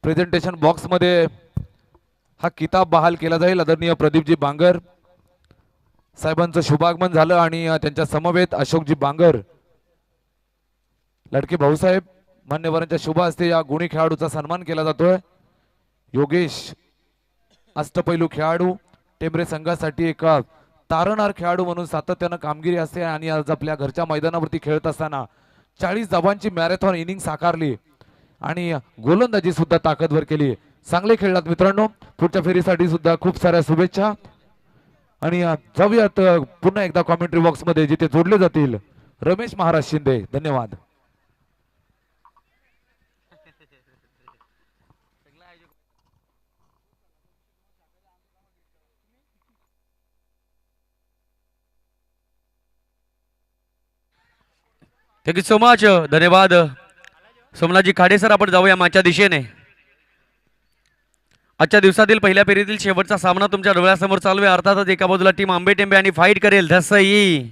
Presentation box मध्ये हा किताब बहाल केला जाईल. आदरणीय प्रदीपजी बांगर साहेबांचं शुभागमन झालं आणि त्यांच्या समवेत अशोकजी बांगर, लडके भाऊसाहेब मान्यवरांच्या शुभ हस्ते या गुणी खेळाडूचा सन्मान केला जातोय. योगेश अष्टपैलू खेळाडू, टेंबरे संघासाठी एक तारणहार खेळाडू म्हणून सातत्यानं कामगिरी असते आणि आज आपल्या घरच्या मैदानावरती खेळत असताना 40 धावांची मॅरेथॉन इनिंग साकारली आणि गोलंदाजी सुद्धा ताकदवर केली. चांगले खेळलात मित्रांनो. पुढच्या फेरीसाठी सुद्धा खूप साऱ्या शुभेच्छा. आणि जाऊयात पुन्हा एकदा कॉमेंट्री बॉक्स मध्ये जिथे जोडले जातील रमेश महाराज शिंदे. धन्यवाद. Thank you so much. धन्यवाद सोमनाथजी खाडे सर. आपण जाऊया मागच्या दिशेने. आजच्या दिवसातील पहिल्या फेरीतील शेवटचा सामना तुमच्या डोळ्यासमोर चालू आहे. अर्थातच एका बाजूला टीम आंबेटेंबे आणि फाईट करेल धसई.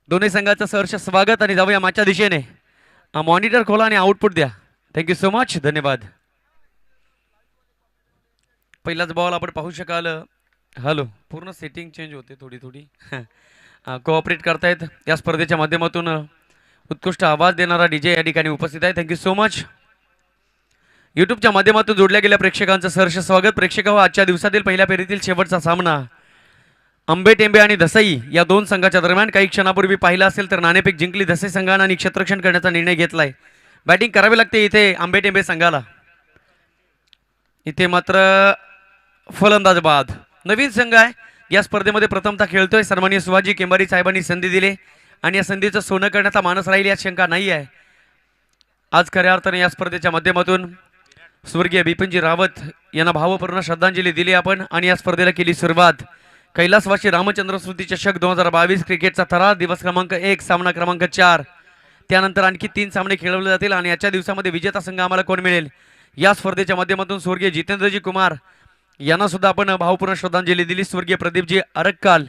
दोन्ही संघाचं सहर्ष स्वागत आणि जाऊया मागच्या दिशेने. मॉनिटर खोला आणि आउटपुट द्या. Thank you so much. धन्यवाद. पहिलाच बॉल आपण पाहू शकाल. हॅलो, पूर्ण सेटिंग चेंज होते थोडी थोडी. कोऑपरेट करतायत या स्पर्धेच्या माध्यमातून. उत्कृष्ट आवाज देणारा डीजे या ठिकाणी उपस्थित आहे. Thank you so much. यूट्यूबच्या माध्यमातून जोडल्या गेल्या प्रेक्षकांचं सहर्ष स्वागत. प्रेक्षक हो, आजच्या दिवसातील पहिल्या फेरीतील शेवटचा सामना आंबेटेंबे आणि धसई या दोन संघाच्या दरम्यान काही क्षणापूर्वी पाहिला असेल तर नाणेफेक जिंकली धसई संघानं आणि क्षेत्ररक्षण करण्याचा निर्णय घेतलाय. बॅटिंग करावी लागते इथे आंबेटेंबे संघाला. इथे मात्र फलंदाज बाद. नवीन संघ आहे या स्पर्धेमध्ये प्रथमतः खेळतोय. सन्माननीय शिवाजी केंबारी साहेबांनी संधी दिली आणि या संधीचं सोनं करण्याचा मानस राहील यात शंका नाही आहे. आज खऱ्या अर्थाने या स्पर्धेच्या माध्यमातून स्वर्गीय बिपिनजी रावत यांना भावपूर्ण श्रद्धांजली दिली आपण आणि या स्पर्धेला केली सुरुवात. कैलासवासी रामचंद्र स्मृती चषक 2022 क्रिकेटचा थरार दिवस क्रमांक 1 सामना क्रमांक 4. त्यानंतर आणखी 3 सामने खेळवले जातील आणि आजच्या दिवसामध्ये विजेता संघ आम्हाला कोण मिळेल या स्पर्धेच्या माध्यमातून स्वर्गीय जितेंद्रजी कुमार यांना सुद्धा आपण भावपूर्ण श्रद्धांजली दिली. स्वर्गीय प्रदीपजी अरक्काल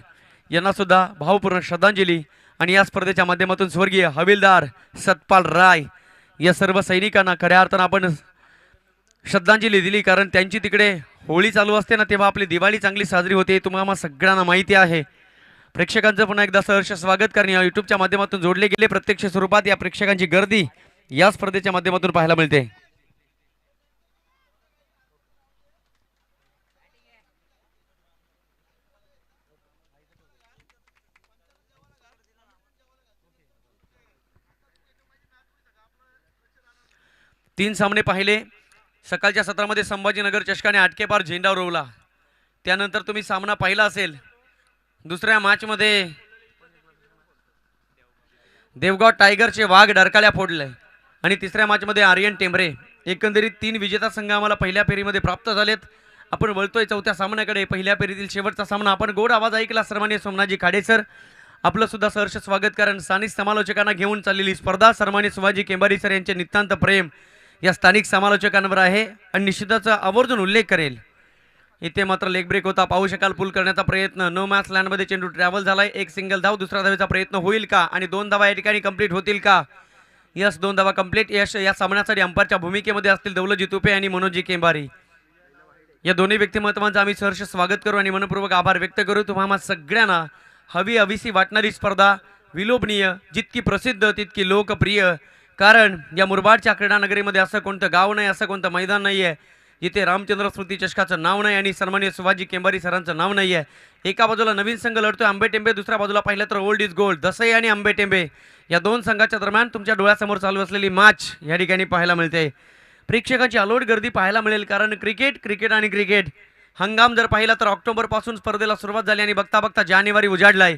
यांना सुद्धा भावपूर्ण श्रद्धांजली आणि या स्पर्धेच्या माध्यमातून स्वर्गीय हविलदार सतपाल राय या सर्व सैनिकांना खऱ्या अर्थानं आपण श्रद्धांजली दिली. कारण त्यांची तिकडे होळी चालू असते ना, तेव्हा आपली दिवाळी चांगली साजरी होते, तुम्हाला सगळ्यांना माहिती आहे. प्रेक्षकांचं पुन्हा एकदा सहर्ष स्वागत. कारण या यूट्यूबच्या माध्यमातून जोडले गेले प्रत्यक्ष स्वरूपात या प्रेक्षकांची गर्दी या स्पर्धेच्या माध्यमातून पाहायला मिळते. तीन सामने पाहिले. सकाळच्या सत्रामध्ये संभाजीनगर चषकाने आटकेपार झेंडा रोवला. त्यानंतर तुम्ही सामना पाहिला असेल. दुसऱ्या मॅचमध्ये देवगाव टायगरचे वाघ डरकाळ्या फोडले आणि तिसऱ्या मॅचमध्ये आर्यन टेंबरे. एकंदरीत 3 विजेता संघ आम्हाला पहिल्या फेरीमध्ये प्राप्त झालेत. आपण वळतोय चौथ्या सामन्याकडे. पहिल्या फेरीतील शेवटचा सामना. आपण गोड आवाज ऐकला. सन्माननीय सोमनाथजी खाडे सर आपलं सुद्धा सहर्ष स्वागत. कारण स्थानिक समालोचकांना घेऊन चाललेली स्पर्धा सन्माननीय शिवाजी केंबारी सर यांचे नितांत प्रेम या स्थानिक समालोचकांवर आहे आणि निश्चितच आवर्जून उल्लेख करेल. इथे मात्र लेग ब्रेक होता, पाहू शकाल. पुल करण्याचा प्रयत्न. नो मॅच लँडमध्ये चेंडू ट्रॅव्हल झालाय. एक सिंगल धाव. दुसऱ्या धावेचा प्रयत्न होईल का आणि 2 धावा या ठिकाणी कंप्लीट होतील का? यस, 2 धावा कंप्लीट. यश या सामन्यासाठी अंपायरच्या भूमिकेमध्ये असतील दौलतजी तुपे आणि मनोजी केंबारी. या दोन्ही व्यक्तिमत्वांचं आम्ही सहर्ष स्वागत करू आणि मनपूर्वक आभार व्यक्त करू. तुम्हाला सगळ्यांना हवी हवीसी वाटणारी स्पर्धा, विलोभनीय, जितकी प्रसिद्ध तितकी लोकप्रिय. कारण या मुरबाडच्या क्रीडा नगरीमध्ये असं कोणतं गाव नाही, असं कोणतं मैदान नाही आहे जिथे रामचंद्र स्मृती चषकाचं नाव नाही आणि सन्माननीय शिवाजी केंबारी सरांचं नाव नाही आहे. एका बाजूला नवीन संघ लढतोय आंबेटेंबे, दुसऱ्या बाजूला पाहिलं तर ओल्ड इज गोल्ड धसई आणि आंबेटेंबे या दोन संघाच्या दरम्यान तुमच्या डोळ्यासमोर चालू असलेली मॅच या ठिकाणी पाहायला मिळते. प्रेक्षकांची अलोट गर्दी पाहायला मिळेल. कारण क्रिकेट आणि क्रिकेट हंगाम जर पाहिला तर ऑक्टोबरपासून स्पर्धेला सुरुवात झाली आणि बघता बघता जानेवारी उजाडलाय.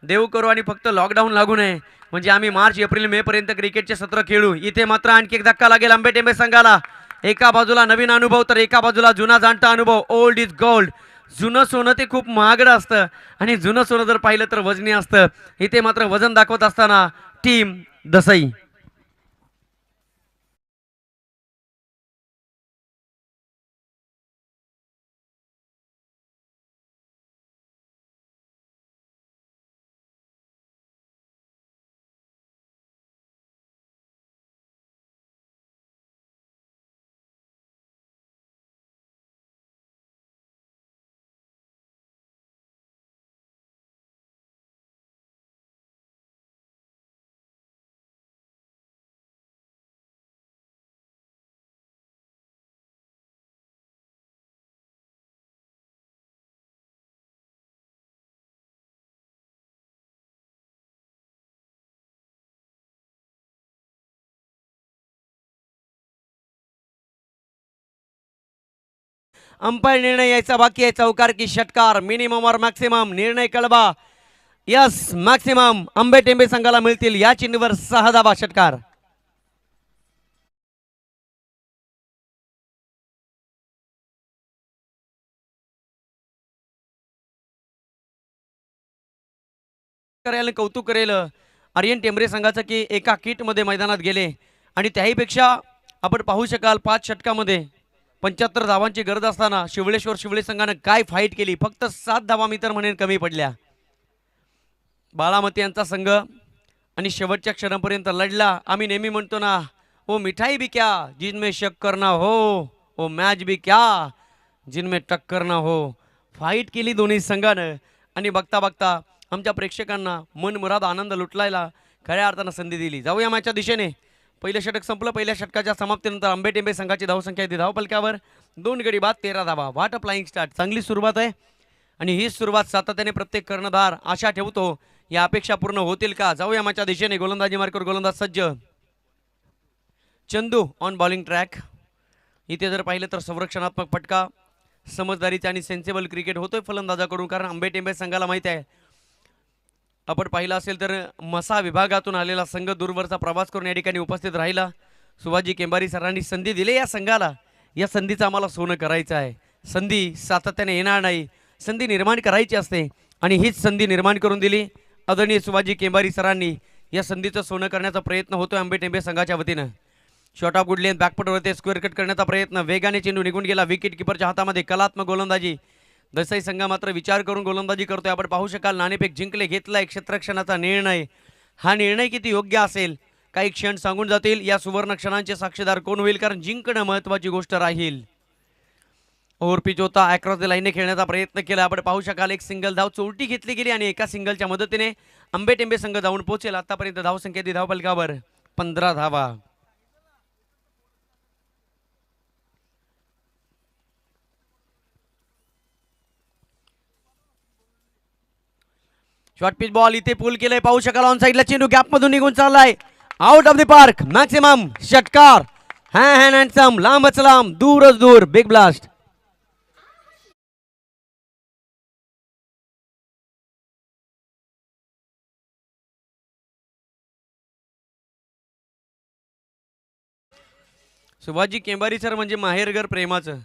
देव करू आणि फक्त लॉकडाऊन लागू नये म्हणजे आम्ही मार्च एप्रिल मे पर्यंत क्रिकेटचे सत्र खेळू. इथे मात्र आणखी एक धक्का लागेल आंबेटेंबे संघाला. एका बाजूला नवीन अनुभव तर एका बाजूला जुना जाणता अनुभव. Old is gold. जुनं सोनं ते खूप महागडं असतं आणि जुनं सोनं जर पाहिलं तर वजनी असतं. इथे मात्र वजन दाखवत असताना टीम धसई. अंपायर निर्णय यायचा बाकी आहे. चौकार की षटकार, मिनिमम और मॅक्सिमम निर्णय कळवा. यस, मॅक्सिमम आंबे टेंबे संघाला मिळतील. या चिन्हावर 6 धावा. षटकार करायला कौतुक करेल आर्यन टेंबरे संघाचं की एका किटमध्ये मैदानात गेले आणि त्याहीपेक्षा आपण पाहू शकाल 5 षटकामध्ये 75 धावांची गरज असताना शिवळे संघानं काय फाईट केली. फक्त 7 धावा मी तर म्हणेन कमी पडल्या. बाळामती यांचा संघ आणि शेवटच्या क्षणापर्यंत लढला. आम्ही नेहमी म्हणतो ना, ओ मिठाई भी क्या जिनमें शक्कर ना हो, ओ मॅच भी क्या जिनमें टक्कर ना हो. फाईट केली दोन्ही संघानं आणि बघता बघता आमच्या प्रेक्षकांना मनमुराद आनंद लुटलायला खऱ्या अर्थानं संधी दिली. जाऊया मॅचच्या दिशेने. पहिलं षटक संपलं. पहिल्या षटकाच्या समाप्तीनंतर आंबे टेंबे संघाची धावसंख्या येते धावपलक्यावर 2 गडी बाद 13 धावा. वाट फ्लाइंग स्टार्ट. चांगली सुरुवात आहे आणि ही सुरुवात सातत्याने प्रत्येक कर्णधार आशा ठेवतो या अपेक्षा पूर्ण होतील का. जाऊया मॅचच्या दिशेने. गोलंदाजी मार्कर गोलंदाज सज्ज. Chandu on bowling track. इथे जर पाहिलं तर संरक्षणात्मक फटका, समजदारीचा आणि सेन्सेबल क्रिकेट होतोय फलंदाजाकडून. कारण आंबे टेंबे संघाला माहिती आहे, आपण पाहिलं असेल तर मसा विभागातून आलेला संघ दूरवरचा प्रवास करून या ठिकाणी उपस्थित राहिला. सुभाजी केंबारी सरांनी संधी दिली या संघाला. या संधीचं आम्हाला सोनं करायचं आहे. संधी सातत्याने येणार नाही, संधी निर्माण करायची असते आणि हीच संधी निर्माण करून दिली आदरणीय सुभाजी केंबारी सरांनी. या संधीचं सोनं करण्याचा प्रयत्न होतोय आंबे टेंबे संघाच्या वतीनं. शॉट ऑफ गुडलेन बॅकपटवरती स्क्वेअर कट करण्याचा प्रयत्न. वेगाने चेंडू निघून गेला. विकेट किपरच्या हातामध्ये कलात्मक गोलंदाजी. देसाई संघ मात्र विचार करून गोलंदाजी करतोय. आपण पाहू शकाल नाणेफेक जिंकले. घेतलाय क्षेत्ररक्षणाचा निर्णय. हा निर्णय किती योग्य असेल काही क्षण सांगून जातील. या सुवर्ण क्षणांचे साक्षीदार कोण होईल, कारण जिंकणं महत्त्वाची गोष्ट राहील. ओव्हरपिच होता. अक्रॉस द लाईनने खेळण्याचा प्रयत्न केला. आपण पाहू शकाल एक सिंगल धाव चोरटी घेतली गेली आणि एका सिंगलच्या मदतीने आंबे टेंबे संघ जाऊन पोहोचेल. आतापर्यंत धावसंख्या ती धावपलकावर 15 धावा. शॉर्ट पिच बॉल इथे पुल केलंय. पाहू शकाल ऑन साईडला चेंडू गॅप मधून निघून चाललाय. Out of the park. Maximum षटकार. Hand handsome. लांबच लांब, दूरच दूर. Big blast. Shivaji Kembari sir म्हणजे माहेरघर प्रेमाचं.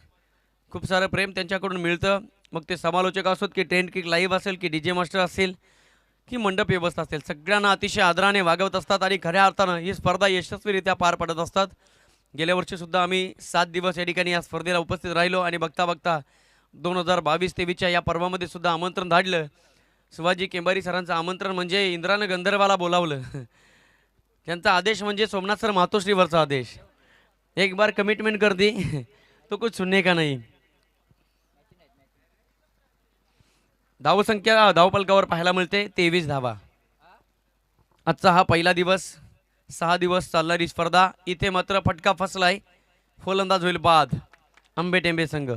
खूप सारं प्रेम त्यांच्याकडून मिळतं. मग ते समालोचक असोत की टेंट किक लाईव्ह असेल की डीजे मास्टर असेल की मंडप व्यवस्था असेल, सगळ्यांना अतिशय आदराने वागवत असतात आणि खऱ्या अर्थानं ही स्पर्धा यशस्वीरित्या पार पडत असतात. गेल्या वर्षीसुद्धा आम्ही 7 दिवस या ठिकाणी या स्पर्धेला उपस्थित राहिलो आणि बघता बघता 2022-23च्या या पर्वामध्ये सुद्धा आमंत्रण धाडलं. शिवाजी केंबारी सरांचं आमंत्रण म्हणजे इंद्रानं गंधर्वाला बोलावलं. त्यांचा आदेश म्हणजे सोमनाथ सर मातोश्रीवरचा आदेश. एक बार कमिटमेंट कर दी तो कुछ सुनने का नहीं. धावसंख्या धावपलकावर पाहायला मिळते 23 धावा. आजचा हा पहिला दिवस. 6 दिवस चालणारी स्पर्धा. इथे मात्र फटका फसलाय. फलंदाज होईल बाद आंबे टेंबे संघ.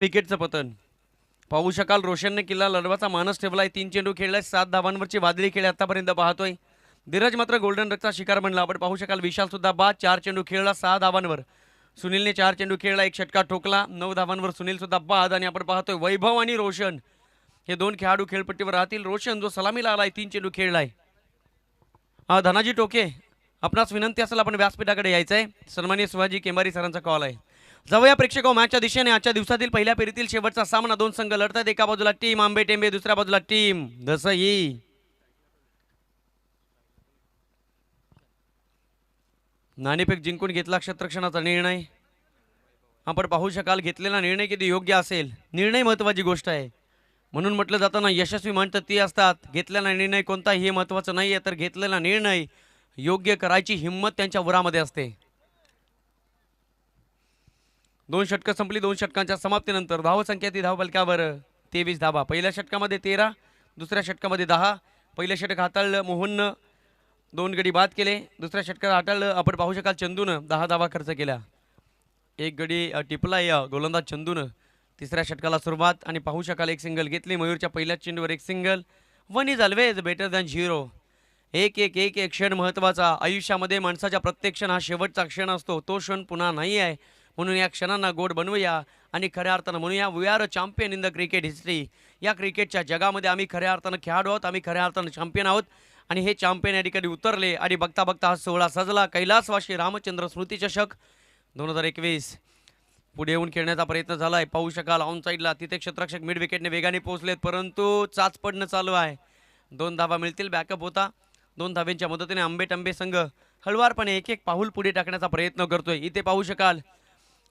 विकेटचं पतन. पाहू शकाल रोशनने किल्ला लढवाचा मानस ठेवलाय. 3 चेंडू खेळलाय. 7 धावांवरची वादळी खेळ आतापर्यंत पाहतोय. धीरज मात्र गोल्डन रकचा शिकार बनला. आपण पाहू शकाल विशाल सुद्धा बाद. 4 चेंडू खेळला 6 धावांवर. सुनीलने 4 चेंडू खेळला, 1 षटकार ठोकला. 9 धावांवर सुनील सुद्धा बाद. आणि आपण पाहतोय वैभव आणि रोशन हे 2 खेळाडू खेळपट्टीवर राहतील. रोशन जो सलामीला आलाय 3 चेंडू खेळलाय. धनाजी टोके, आपणास विनंती असेल आपण व्यासपीठाकडे यायचंय. सन्माननीय शिवाजी केंबारी सरांचा कॉल आहे. जाऊया प्रेक्षक मॅचच्या दिशेने. आजच्या दिवसातील पहिल्या फेरीतील शेवटचा सामना. 2 संघ लढतात. एका बाजूला टीम आंबे टेंबे, दुसऱ्या बाजूला टीम दसई. नाणेफेक जिंकून घेतला क्षेत्ररक्षणाचा निर्णय. आपण पाहू शकाल घेतलेला निर्णय किती योग्य असेल. निर्णय महत्त्वाची गोष्ट आहे. म्हणून म्हटलं जातं ना, यशस्वी माणसं ती असतात. घेतलेला निर्णय कोणताही हे महत्त्वाचं नाही आहे, तर घेतलेला निर्णय योग्य करायची हिंमत त्यांच्या उरामध्ये असते. 2 षटकं संपली. 2 षटकांच्या समाप्तीनंतर धावसंख्या ती धावपलकावर 23 धावा. पहिल्या षटकामध्ये 13, दुसऱ्या षटकामध्ये 10. पहिलं षटक हाताळलं मोहननं, 2 गडी बाद केले. दुसऱ्या षटकात हाताळलं आपण पाहू शकाल चंदूनं 10 धावा खर्च केल्या. एक गडी टिपला या गोलंदाज चंदूनं. तिसऱ्या षटकाला सुरुवात आणि पाहू शकाल एक सिंगल घेतली. मयूरच्या पहिल्याच चेंडूवर एक single. 1 is always better than 0. एक एक एक एक क्षण महत्त्वाचा. आयुष्यामध्ये माणसाच्या प्रत्येक क्षण हा शेवटचा क्षण असतो. तो क्षण पुन्हा नाही आहे. म्हणून या क्षणांना गोड बनवूया आणि खऱ्या अर्थानं म्हणूया we are a champion in the cricket history. या क्रिकेटच्या जगामध्ये आम्ही खऱ्या अर्थानं खेळाडू आहोत. आम्ही खऱ्या अर्थानं चॅम्पियन आहोत आणि हे चॅम्पियन या ठिकाणी उतरले आणि बघता बघता हा सोहळा सजला. कैलासवासी रामचंद्र स्मृती चषक 2021 पुढे येऊन खेळण्याचा प्रयत्न झाला आहे. पाहू शकाल ऑन साईडला तिथे क्षेत्ररक्षक मिड विकेटने वेगाने पोहोचलेत, परंतु चाच पडणं चालू आहे. 2 धावा मिळतील. बॅकअप होता. 2 धाव्यांच्या मदतीने आंबेटंबे संघ हळवारपणे एक एक पाऊल पुढे टाकण्याचा प्रयत्न करतोय. इथे पाहू शकाल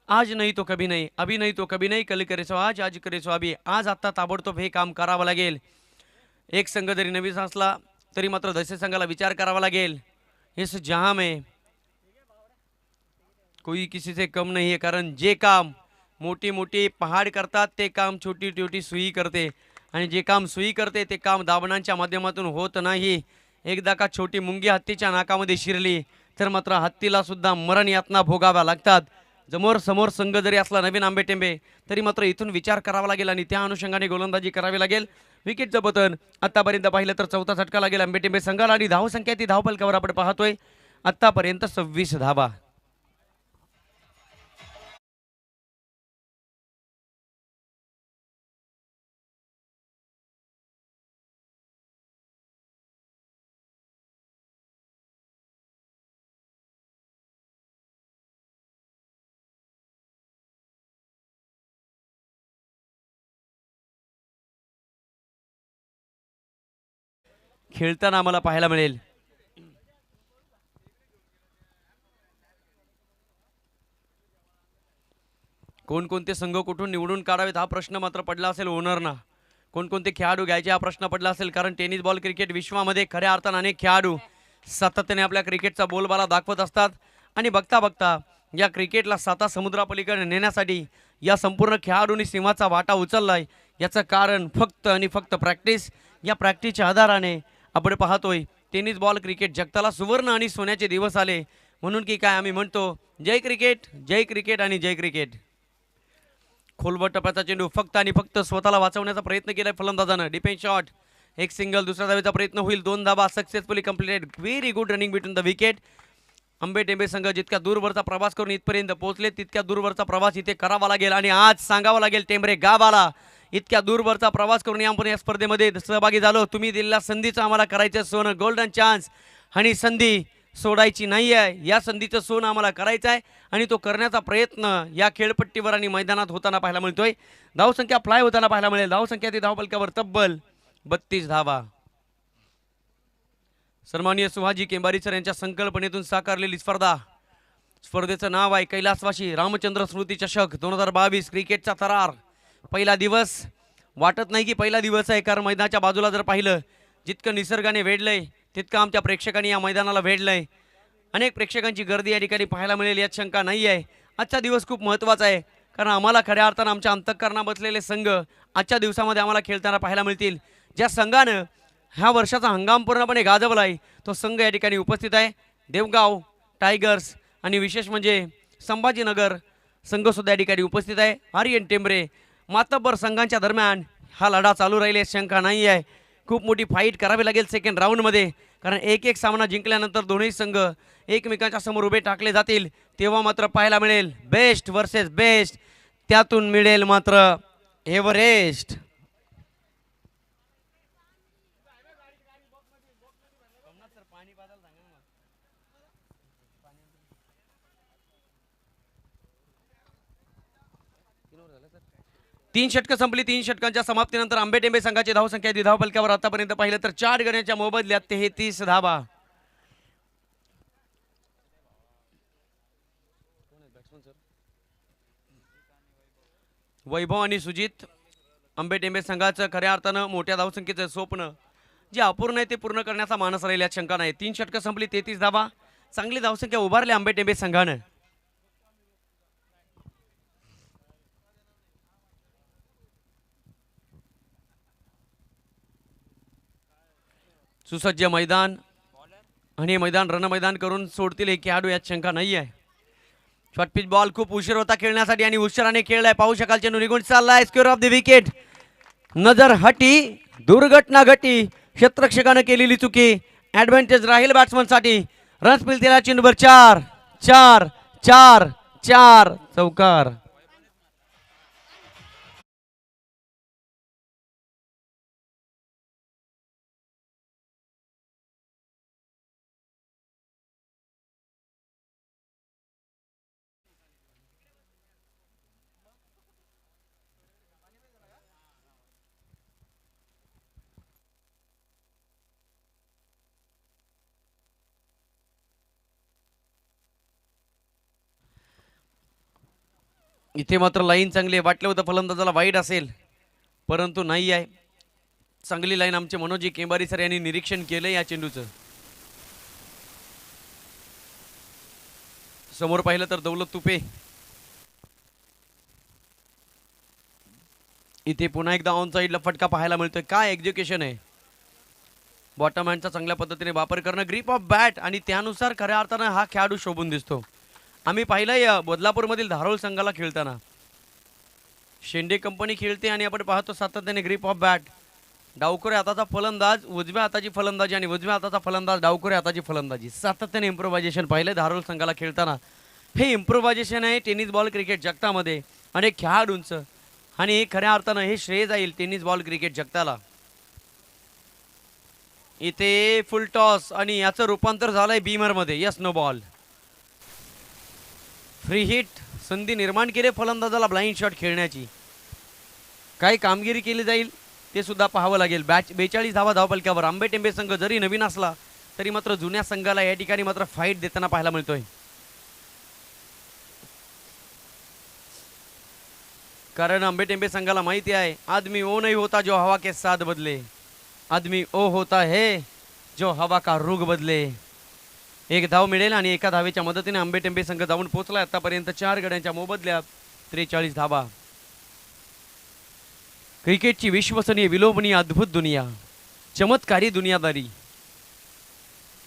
आज नाही तो कभी नाही, अभी नाही तो कभी नाही, कल करे सो आज, आज करे सो अभी. आज आत्ता ताबडतोब हे काम करावं लागेल. एक संघ जरी नवीन असला तरी मात्र दसे संघाला विचार करावा लागेल. इस जहां में कोई किसी से कम नहीं है, कारण जे काम मोठी मोठी पहाड करतात ते काम छोटी छोटी सुई करते आणि जे काम सुई करते ते काम दाबणांच्या माध्यमातून होत नाही. एकदा का छोटी मुंगी हत्तीच्या नाकामध्ये शिरली तर मात्र हत्तीला सुद्धा मरण यातना भोगाव्या लागतात. समोर संघ जरी असला नवीन आंबेटेंबे तरी मात्र इथून विचार करावा लागेल आणि त्या अनुषंगाने गोलंदाजी करावी लागेल. विकेटचं पतन आतापर्यंत पाहिलं तर 4था झटका लागेल आंबेटेंबे संघाला आणि धावसंख्या ती धावपलकावर आपण पाहतोय आतापर्यंत 26 धावा. खेळताना आम्हाला पाहायला मिळेल कोणकोणते संघ कुठून निवडून काढावेत हा प्रश्न मात्र पडला असेल ओनरना. कोणकोणते खेळाडू घ्यायचे हा प्रश्न पडला असेल, कारण टेनिस बॉल क्रिकेट विश्वामध्ये खऱ्या अर्थाने अनेक खेळाडू सातत्याने आपल्या क्रिकेटचा बोलबाला दाखवत असतात आणि बघता बघता या क्रिकेटला 7 समुद्रापलीकडे नेण्यासाठी या संपूर्ण खेळाडूंनी सिंहाचा वाटा उचललाय. याचं कारण फक्त आणि फक्त प्रॅक्टिस. या प्रॅक्टिसच्या आधाराने आपण पाहतोय टेनिस बॉल क्रिकेट जगताला सुवर्ण आणि सोन्याचे दिवस आले. म्हणून की काय आम्ही म्हणतो जय क्रिकेट, जय क्रिकेट आणि जय क्रिकेट. खोलवर टप्प्याचा चेंडू फक्त आणि फक्त स्वतःला वाचवण्याचा प्रयत्न केलाय फलंदाजानं. डिफेन्स शॉट, एक सिंगल, दुसऱ्या धावेचा प्रयत्न होईल. 2 धावा successfully completed. Very good running between the wicket. Ambetembe संघ जितक्या दूरवरचा प्रवास करून इथपर्यंत पोहोचले तितक्या दूरवरचा प्रवास इथे करावा लागेल आणि आज सांगावा लागेल टेंबरे गावाला इतक्या दूरवरचा प्रवास करून आपण या स्पर्धेमध्ये सहभागी झालो. तुम्ही दिलेल्या संधीचं आम्हाला करायचं सोनं, गोल्डन चान्स, आणि संधी सोडायची नाही आहे. या संधीचं सोनं आम्हाला करायचं आहे आणि तो करण्याचा प्रयत्न या खेळपट्टीवर आणि मैदानात होताना पाहायला मिळतोय. धावसंख्या फ्लाय होताना पाहायला मिळेल. धावसंख्या ती धावपलकावर तब्बल 32 धावा. सन्माननीय सुहाजी केंबारी सर यांच्या संकल्पनेतून साकारलेली स्पर्धेचं नाव आहे कैलासवासी रामचंद्र स्मृती चषक 2022 क्रिकेटचा थरार. पहिला दिवस वाटत नाही की पहिला दिवस आहे, कारण मैदानाच्या बाजूला जर पाहिलं जितकं निसर्गाने वेढलंय तितकं आमच्या प्रेक्षकांनी या मैदानाला वेढलंय. अनेक प्रेक्षकांची गर्दी या ठिकाणी पाहायला मिळेल यात शंका नाही आहे. आजचा दिवस खूप महत्त्वाचा आहे, कारण आम्हाला खऱ्या अर्थानं आमच्या अंतःकरणात बसलेले संघ आजच्या दिवसामध्ये आम्हाला खेळताना पाहायला मिळतील. ज्या संघानं ह्या वर्षाचा हंगाम पूर्णपणे गाजवला आहे तो संघ या ठिकाणी उपस्थित आहे. देवगाव टायगर्स आणि विशेष म्हणजे संभाजीनगर संघसुद्धा या ठिकाणी उपस्थित आहे. आर्यन टेंबरे मातब्बर संघांच्या दरम्यान हा लढा चालू राहील शंका नाही आहे. खूप मोठी फाईट करावी लागेल सेकंड राऊंडमध्ये, कारण एक एक सामना जिंकल्यानंतर दोन्ही संघ एकमेकांच्या समोर उभे टाकले जातील. तेव्हा मात्र पाहायला मिळेल बेस्ट वर्सेस बेस्ट, त्यातून मिळेल मात्र एव्हरेस्ट. तीन षटकं संपली. 3 षटकांच्या समाप्तीनंतर आंबेटेंबे संघाची धावसंख्या ती धावपलकावर आतापर्यंत पाहिलं तर 4 गड्यांच्या मोबदल्यात 33 धावा. वैभव आणि सुजित आंबेटेंबे संघाचं खऱ्या अर्थानं मोठ्या धावसंख्येचं स्वप्न जे अपूर्ण आहे ते पूर्ण करण्याचा मानस राहील यात शंका नाही. 3 षटकं संपली 33 धावा. चांगली धावसंख्या उभारली आंबेटेंबे संघानं. सुसज्ज मैदान आणि हे मैदान रणमैदान करून सोडतील हे खेळाडू यात शंका नाही आहे. शॉर्ट पिच बॉल खूप उशीर होता खेळण्यासाठी आणि उशिराने खेळलाय. पाहू शकाल चेंडू निघून चाललाय. Square of the wicket. नजर हटी, दुर्घटना घटी, क्षेत्ररक्षकाने केलेली चुकी. ऍडव्हान्टेज राहील बॅट्समनसाठी. रन्स मिळतील चेंडूवर 4 4 4 4 चौकार. इथे मात्र लाईन चांगली आहे. वाटलं होतं फलंदाजाला वाईट असेल, परंतु नाही आहे. चांगली लाईन आमचे मनोजी केंबारी सर यांनी निरीक्षण केलं या चेंडूचं. समोर पाहिलं तर दौलत तुपे. इथे पुन्हा एकदा ऑन साईडला फटका पाहायला मिळतोय. काय एक्झिक्युशन आहे. बॉटम हँडचा चांगल्या पद्धतीने वापर करणं, ग्रीप ऑफ बॅट आणि त्यानुसार खऱ्या अर्थानं हा खेळाडू शोभून दिसतो. आम्ही पाहिलंय बदलापूरमधील धारोळ संघाला खेळताना. शेंडे कंपनी खेळते आणि आपण पाहतो सातत्याने ग्रीप ऑफ बॅट. डावखोरे हाताचा फलंदाज, उजव्या हाताची फलंदाजी आणि उजव्या हाताचा फलंदाज, डावखोरे हाताची फलंदाजी. सातत्याने इम्प्रोव्हायझेशन पाहिलंय धारोळ संघाला खेळताना. हे इम्प्रोव्हायझेशन आहे टेनिस बॉल क्रिकेट जगतामध्ये अनेक खेळाडूंचं, आणि खऱ्या अर्थानं हे श्रेय जाईल टेनिस बॉल क्रिकेट जगताला. इथे फुल टॉस आणि याचं रूपांतर झालंय बीमरमध्ये. Yes no ball. Free hit. संधी निर्माण केली फलंदाजाला ब्लाइंड शॉट खेळण्याची. काय कामगिरी केली जाईल ते सुद्धा पाहावं लागेल. 42 धावा धावपलक्यावर. आंबे टेंबे संघ जरी नवीन असला तरी मात्र जुन्या संघाला या ठिकाणी मात्र फाईट देताना पाहायला मिळतोय. कारण आंबे टेंबे संघाला माहिती आहे आदमी वो नहीं होता जो हवा के साथ बदले, आदमी ओ होता है जो हवा का रुख बदले. एक धाव मिळेल आणि एका धावेच्या मदतीने आंबे टेंबे संघ जाऊन पोहोचला. आतापर्यंत 4 गड्यांच्या मोबदल्यात 43 धावा. क्रिकेटची विश्वसनीय विलोभनीय अद्भुत दुनिया, चमत्कारी दुनियादारी.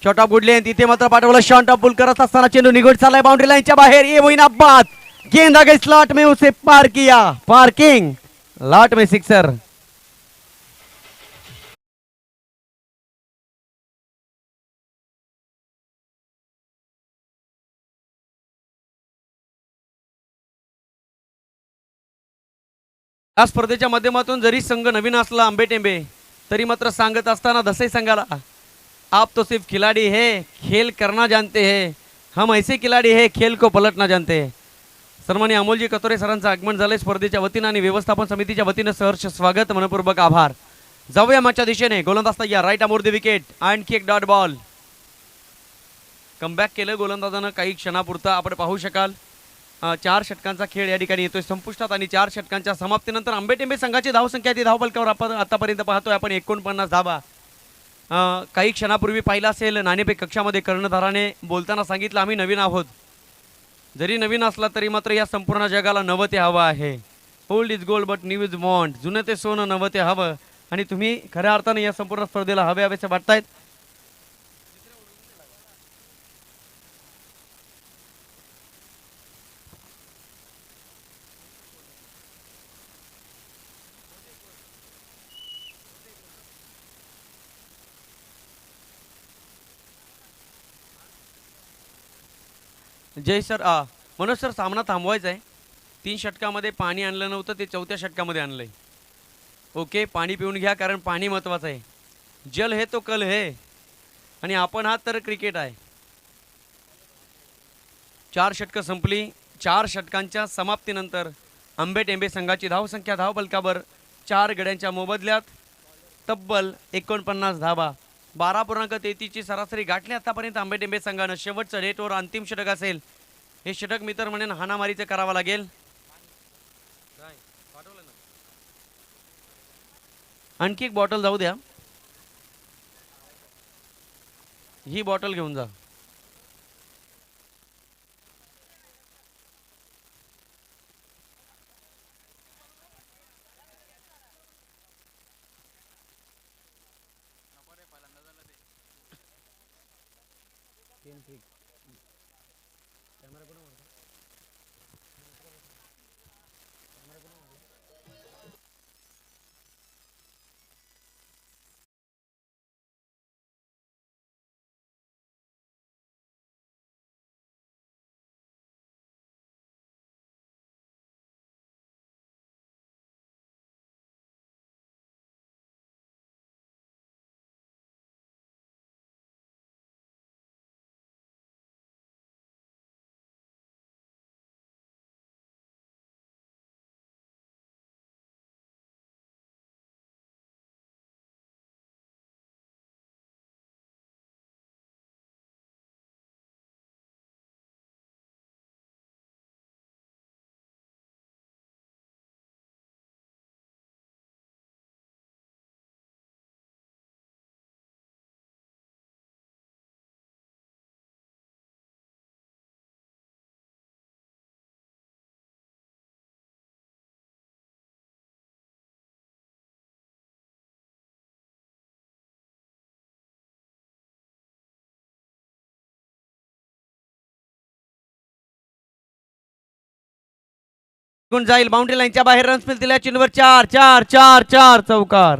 छोटा बुडले तिथे मात्र पाठवलं. शॉट ऑफ पुल करत असताना चेंडू निघून चाललाय बाउंड्री लाईनच्या बाहेर. ये मोइन अब्बास, गेंद आ गई स्लॉट में, उसे पार किया. पार्किंग लॉट में सिक्सर. या स्पर्धेच्या माध्यमातून जरी संघ नवीन असला आंबे टेंबे, तरी मात्र सांगत असताना दसई संघाला, आप तो सिर्फ खिलाड़ी है, खेल करना जानते हैं. हम ऐसे खिलाड़ी है, खेल को पलटना जानते हैं. सन्माननीय अमोलजी कतोरे सरांचं आगमन झालंय स्पर्धेच्या वतीनं आणि व्यवस्थापन समितीच्या वतीनं सहर्ष स्वागत, मनपूर्वक आभार. जाऊया मागच्या दिशेने. गोलंदाज तयार. Right arm over the wicket. आणखी एक डॉट बॉल. कमबॅक केलं गोलंदाजानं काही क्षणापुरता. आपण पाहू शकाल 4 षटकांचा खेळ या ठिकाणी येतोय संपुष्टात आणि 4 षटकांच्या समाप्तीनंतर आंबे टेंबे संघाची धावसंख्या ती धावपलकावर आपण आतापर्यंत पाहतोय आपण 49 धावा. काही क्षणापूर्वी पाहिलं असेल नाणेफेक कक्षामध्ये कर्णधाराने बोलताना सांगितलं आम्ही नवीन आहोत. जरी नवीन असला तरी मात्र या संपूर्ण जगाला नवं ते हवं आहे. Old is gold but new is want. जुनं ते सोनं नवं ते हवं. आणि तुम्ही खऱ्या अर्थाने या संपूर्ण स्पर्धेला हवे हवेसे वाटतायत. जय सर. मनोज सर, सामना थांबवायचा आहे. 3 षटकामध्ये पाणी आणलं नव्हतं, ते 4थ्या षटकामध्ये आणलंय. ओके, पाणी पिऊन घ्या कारण पाणी महत्वाचं आहे. जल है तो कल है आणि आपण हा तर क्रिकेट आहे. 4 षटकं संपली. 4 षटकांच्या समाप्तीनंतर आंबे टेंबे संघाची धावसंख्या धावपलकावर 4 गड्यांच्या मोबदल्यात तब्बल 49 धावा. 12.33 ची सरासरी गाठली आतापर्यंत आंबे टेंबे संघानं. शेवटचं डेटवर अंतिम षटक असेल. हे षटक मी तर म्हणेन हाणामारीचं करावं लागेल. आणखी एक बॉटल जाऊ द्या. ही बॉटल घेऊन जा. कोण जाईल बाउंड्री लाईनच्या बाहेर रन्स मिळतील या चेंडूवर 4 चौकार.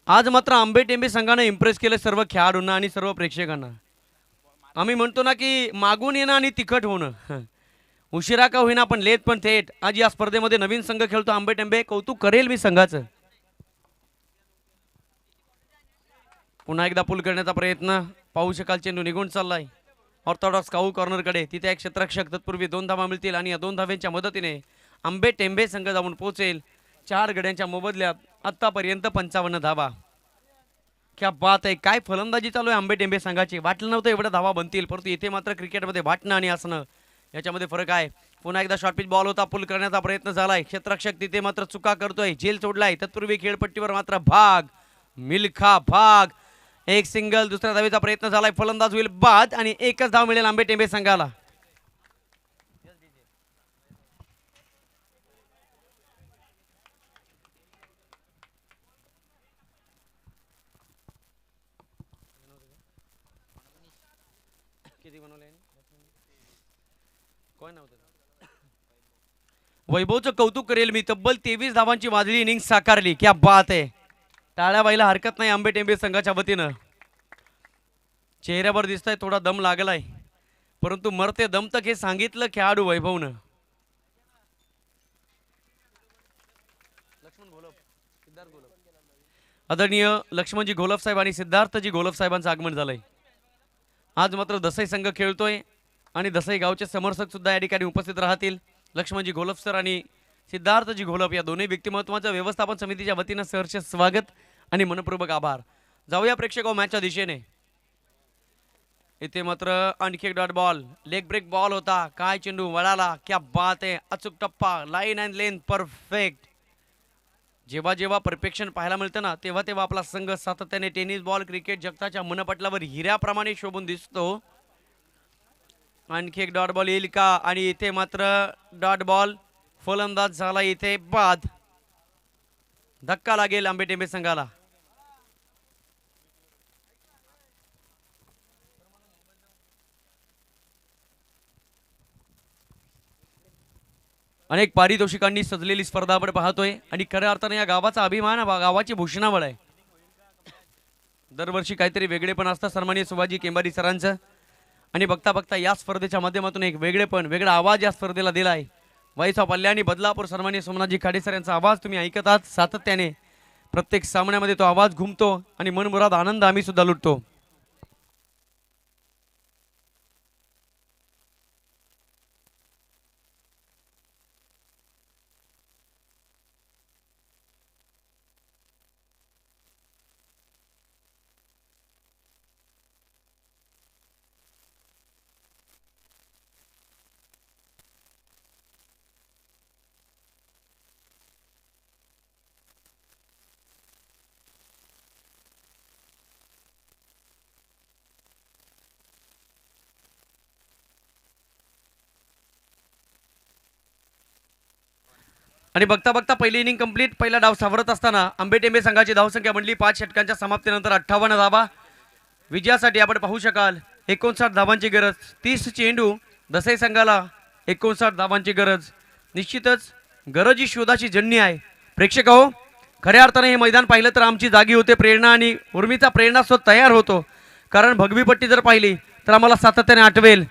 आज मात्र आंबेटेंबे संघाने इम्प्रेस केलं सर्व खेळाडूंना आणि सर्व प्रेक्षकांना. आम्ही म्हणतो ना की मागून येणं आणि तिखट होणं उशिरा का होईना पण लेट पण थेट. आज या स्पर्धेमध्ये नवीन संघ खेळतो आंबेटेंबे. कौतुक करेल मी संघाचं. पुन्हा एकदा पुल करण्याचा प्रयत्न. पाहू शकाल चेंडू निघून चाललाय ऑर्थोडॉक्स काऊ कॉर्नरकडे. तिथे एक क्षेत्ररक्षक तत्पूर्वी 2 धावा मिळतील आणि या 2 धाव्यांच्या मदतीने आंबेटेंबे संघ जाऊन पोहोचेल 4 गड्यांच्या मोबदल्यात आतापर्यंत 55 धावा. क्या बात आहे. काय फलंदाजी चालू आहे आंबेटेंबे संघाची. वाटलं नव्हतं एवढ्या धावा बनतील परंतु इथे मात्र क्रिकेटमध्ये वाटणं आणि असणं याच्यामध्ये फरक आहे. पुन्हा एकदा शॉर्ट पिच बॉल होता. पुल करण्याचा प्रयत्न झालाय. क्षेत्ररक्षक तिथे मात्र चुका करतोय. झेल सोडलाय. तत्पूर्वी खेळपट्टीवर मात्र भाग मिल्खा भाग. एक सिंगल. दुसऱ्या धावेचा प्रयत्न झालाय. फलंदाज होईल बाद आणि एकच धाव मिळेल आंबेटेंबे संघाला. वैभवचं कौतुक करेल मी. तब्बल 23 धावांची वादळी इनिंग साकारली. क्या बात आहे. टाळ्या व्हायला हरकत नाही आंबेटेंबे संघाच्या वतीनं. चेहऱ्यावर दिसतंय थोडा दम लागलाय परंतु मरते दम तक हे सांगितलं खेळाडू वैभवनं. आदरणीय लक्ष्मणजी घोलप साहेब आणि सिद्धार्थजी घोलप साहेबांचं आगमन झालंय. आज मात्र दसई संघ खेळतोय आणि दसई गावचे समर्थक सुद्धा या ठिकाणी उपस्थित राहतील. लक्ष्मणजी घोलप सर आणि सिद्धार्थजी घोलप या दोन्ही व्यक्तिमत्वाचं व्यवस्थापन समितीच्या वतीनं सहर्ष स्वागत आणि मनपूर्वक आभार. जाऊया प्रेक्षक मॅचच्या दिशेने. इथे मात्र आणखी एक dot ball. Leg break ball होता. काय चेंडू वळाला. क्या बात आहे. अचूक टप्पा. Line and length perfect. जेव्हा जेव्हा परफेक्शन पाहायला मिळतं ना तेव्हा तेव्हा आपला संघ सातत्याने टेनिस बॉल क्रिकेट जगताच्या मनपटलावर हिऱ्याप्रमाणे शोभून दिसतो. आणखी एक डॉट बॉल येईल का. आणि इथे मात्र डॉट बॉल. फलंदाज झाला इथे बाद. धक्का लागेल आंबेटेंबे संघाला. अनेक पारितोषिकांनी सजलेली स्पर्धा आपण पाहतोय आणि खऱ्या अर्थाने या गावाचा अभिमान गावाची भूषणावळ आहे. दरवर्षी काहीतरी वेगळेपण असतं सन्माननीय सुभाजी केंबारी सरांचं आणि बघता बघता या स्पर्धेच्या माध्यमातून एक वेगळा आवाज या स्पर्धेला दिलाय. वाईचा पल्ल्या आणि बदलापूर सन्माननीय सोमनाथजी खाडे सर यांचा आवाज तुम्ही ऐकत आहात सातत्याने. प्रत्येक सामन्यामध्ये तो आवाज घुमतो आणि मनमुराद आनंद आम्ही सुद्धा लुटतो. आणि बघता बघता पहिली इनिंग कंप्लीट. पहिला डाव सावरत असताना आंबेटेंबे संघाची धावसंख्या बनली 5 षटकांच्या समाप्तीनंतर 58 धावा. विजयासाठी आपण पाहू शकाल 59 धावांची गरज. 30 चेंडू दसई संघाला 59 धावांची गरज. निश्चितच गरज ही शोधाची जन्नी आहे. प्रेक्षक हो, खऱ्या अर्थाने हे मैदान पाहिलं तर आमची जागी होते प्रेरणा आणि उर्मीचा प्रेरणास्रोत तयार होतो. कारण भगवी पट्टी जर पाहिली तर आम्हाला सातत्याने आठवेल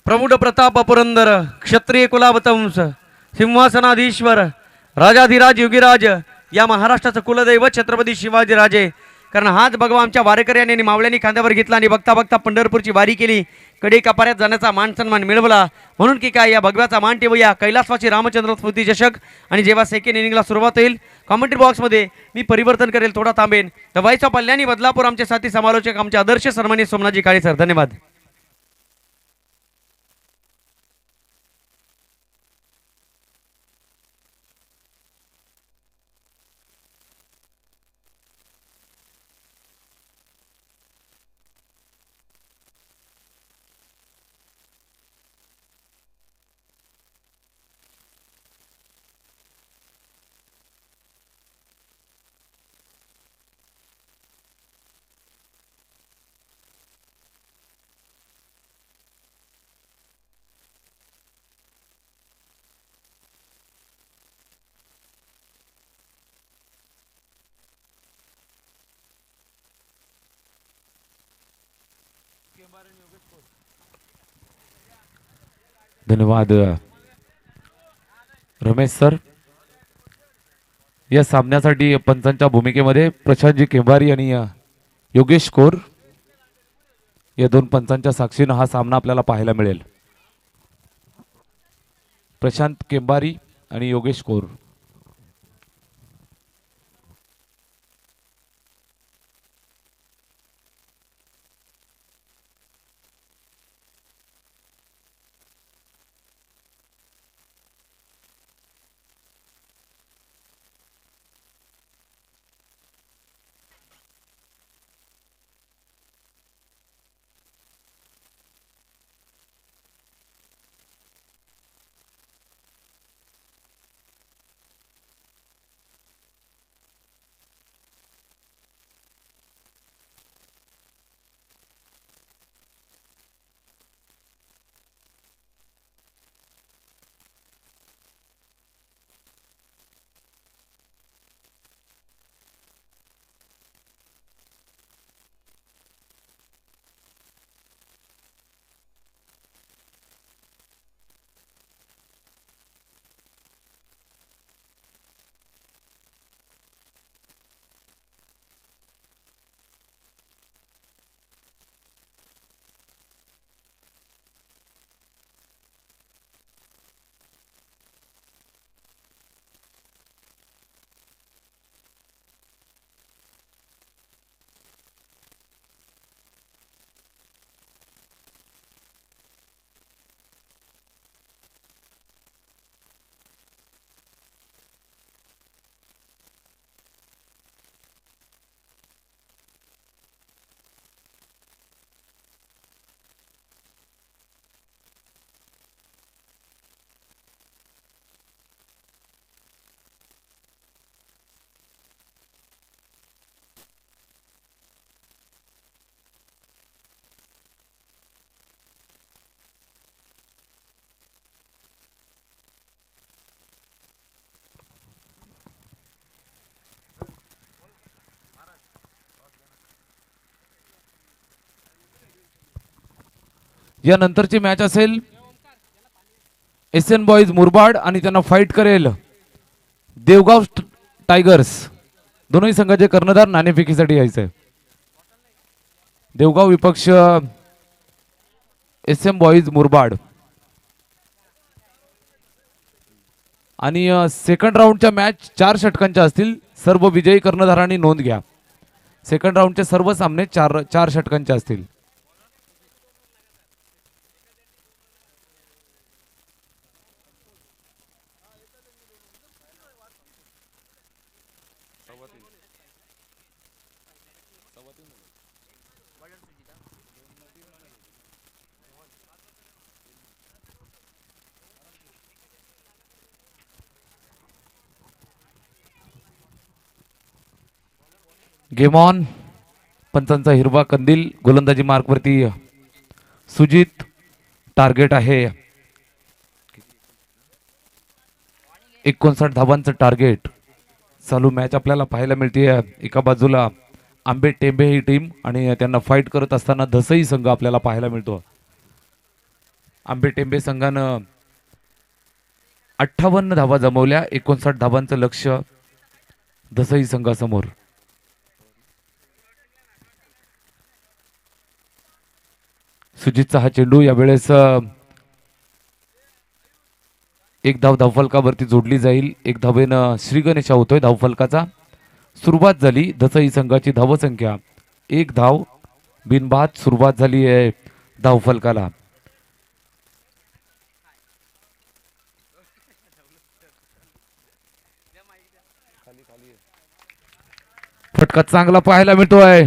प्रमुढ प्रताप पुरंदर क्षत्रिय कुलावतंस सिंहासनाधीश्वर राजाधिराज योगीराज या महाराष्ट्राचं कुलदैवत छत्रपती शिवाजीराजे. कारण हाच भगवा आमच्या वारेकऱ्यांनी आणि मावळ्यांनी खांद्यावर घेतला आणि बघता बघता पंढरपूरची वारी केली. कडे कपाऱ्यात जाण्याचा मान सन्मान मिळवला. म्हणून की काय या भगव्याचा मान ठेवूया. कैलासवासी रामचंद्र स्मृती चषक. आणि जेव्हा सेकंड इनिंगला सुरुवात होईल कॉमेंट्री बॉक्समध्ये मी परिवर्तन करेल, थोडा थांबेन. The voice of Kalyani Badlapur आमचे साथी समालोचक आमचे आदर्श सन्मानित सोमनाथजी काळे सर. धन्यवाद. धन्यवाद रमेश सर. या सामन्यासाठी पंचांच्या भूमिकेमध्ये प्रशांतजी केंभारी आणि योगेश कोर या दोन पंचांच्या साक्षीनं हा सामना आपल्याला पाहायला मिळेल. प्रशांत केंभारी आणि योगेश कोर. या नंतरची मॅच असेल एसएन बॉईज मुरबाड आणि त्यांना फाईट करेल देवगाव टायगर्स. दोन्ही संघाचे कर्णधार नाणेफेकीसाठी यायचे. देवगाव विपक्ष एसएन बॉईज मुरबाड. आणि सेकंड राऊंडच्या मॅच 4 षटकांच्या असतील. सर्व विजयी कर्णधारांनी नोंद घ्या. सेकंड राऊंडचे सर्व सामने 4 षटकांचे असतील. Game on. पंचांचा हिरवा कंदील. गोलंदाजी मार्कवरती सुजित. टार्गेट आहे 59 धावांचं टार्गेट. चालू मॅच आपल्याला पाहायला मिळते. एका बाजूला आंबे टेंबे ही टीम आणि त्यांना फाईट करत असताना धसई संघ आपल्याला पाहायला मिळतो. आंबे टेंबे संघानं 58 धावा जमवल्या. 59 धावांचं लक्ष धसई संघासमोर. सुजितचा हा चेंडू यावेळेस एक धाव धावफलकावरती जोडली जाईल. एक धावेनं श्री गणेशा होतोय धावफलकाचा. सुरुवात झाली धसई संघाची धावसंख्या 1 धाव बिनबाद सुरुवात झाली आहे धावफलकाला. फटका चांगला पाहायला मिळतोय.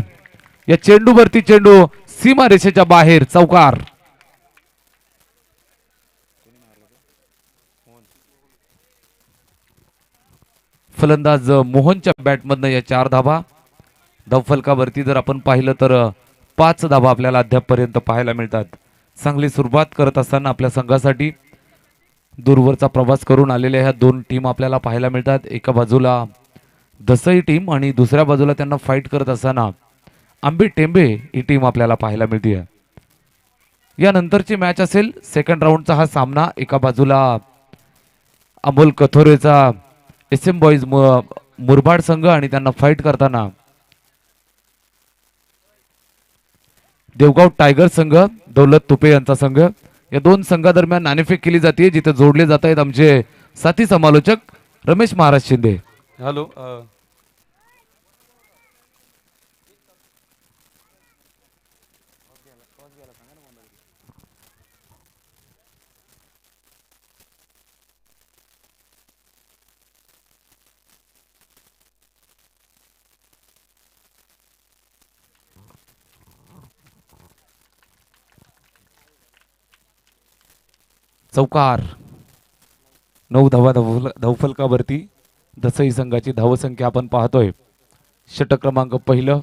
या चेंडूवरती चेंडू सीमारेषेच्या बाहेर चौकार. फलंदाज मोहनच्या बॅटमधनं या 4 धावा. धावफलकावरती जर आपण पाहिलं तर 5 धावा आपल्याला अद्यापपर्यंत पाहायला मिळतात. चांगली सुरुवात करत असताना आपल्या संघासाठी दूरवरचा प्रवास करून आलेल्या ह्या 2 टीम आपल्याला पाहायला मिळतात. एका बाजूला धसई टीम आणि दुसऱ्या बाजूला त्यांना फाईट करत असताना आंबे टेंबे ही टीम आपल्याला पाहायला मिळते. यानंतरची मॅच असेल सेकंड राऊंडचा हा सामना. एका बाजूला अमोल कथोरेचा SM बॉईज मुरबाड संघ आणि त्यांना फाईट करताना देवगाव टायगर संघ दौलत तुपे यांचा संघ. या 2 संघादरम्यान नाणेफेक केली जाते जिथे जोडले जात आहेत आमचे साथी समालोचक रमेश महाराज शिंदे. हॅलो. चौकार. 9 धावा धावफलकावरती धसई संघाची धावसंख्या आपण पाहतोय. षटक क्रमांक पहिलं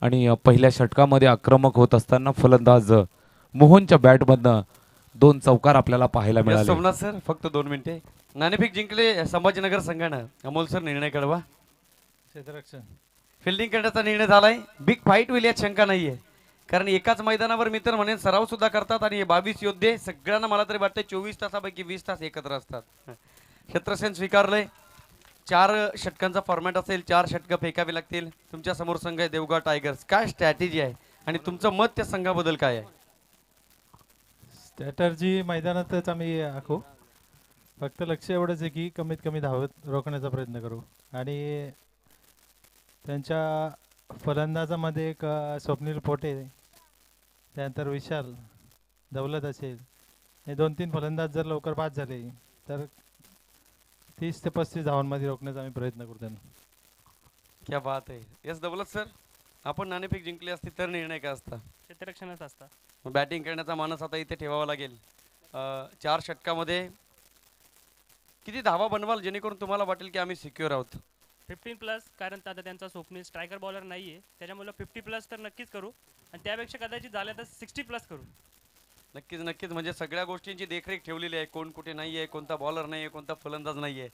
आणि पहिल्या षटकामध्ये आक्रमक होत असताना फलंदाज मोहनच्या बॅटमधनं 2 चौकार आपल्याला पाहायला मिळाले. सोमनाथ सर फक्त 2 मिनिटे. नाणेफेक जिंकले संभाजीनगर संघानं. अमोल सर निर्णय कळवा. क्षेत्ररक्षण फिल्डिंग करण्याचा निर्णय झालाय. बिग फाईट होईल यात शंका नाहीये. कारण एकाच मैदानावर मी तर म्हणेन सराव सुद्धा करतात आणि हे 22 योद्धे सगळ्यांना मला तरी वाटतं 24 तासापैकी 20 तास एकत्र असतात. क्षेत्रसेन स्वीकारलंय. 4 षटकांचा फॉर्मॅट असेल. 4 षटकं फेकावी लागतील. तुमच्या समोर संघ आहे देवगाव टायगर्स. काय स्ट्रॅटेजी आहे आणि तुमचं मत त्या संघाबद्दल काय आहे? स्ट्रॅटर्जी मैदानातच आम्ही आखू. फक्त लक्ष एवढंच आहे की कमीत कमी धावत रोखण्याचा प्रयत्न करू आणि त्यांच्या फलंदाजामध्ये एक स्वप्नील पोटे, त्यानंतर विशाल दौलत असेल, हे 2-3 फलंदाज जर लवकर बाद झाले तर 30 ते 35 धावांमध्ये रोखण्याचा आम्ही प्रयत्न करू त्यांना. क्या बात आहे. यस दौलत सर, आपण नाणेफेक जिंकली असती तर निर्णय काय असता? क्षेत्ररक्षणच असता. बॅटिंग करण्याचा मानस आता इथे ठेवावा लागेल. 4 षटकामध्ये किती धावा बनवाल जेणेकरून तुम्हाला वाटेल की आम्ही सिक्युअर आहोत? 15+ कारण आता त्यांचा स्वप्नील स्ट्रायकर बॉलर नाही आहे, त्याच्यामुळे 50+ तर नक्कीच करू आणि त्यापेक्षा कदाचित झालं तर 60+ करू. नक्कीच नक्कीच. म्हणजे सगळ्या गोष्टींची देखरेख ठेवलेली आहे. कोण कुठे नाही आहे, कोणता बॉलर नाही आहे, कोणता फलंदाज नाही आहे.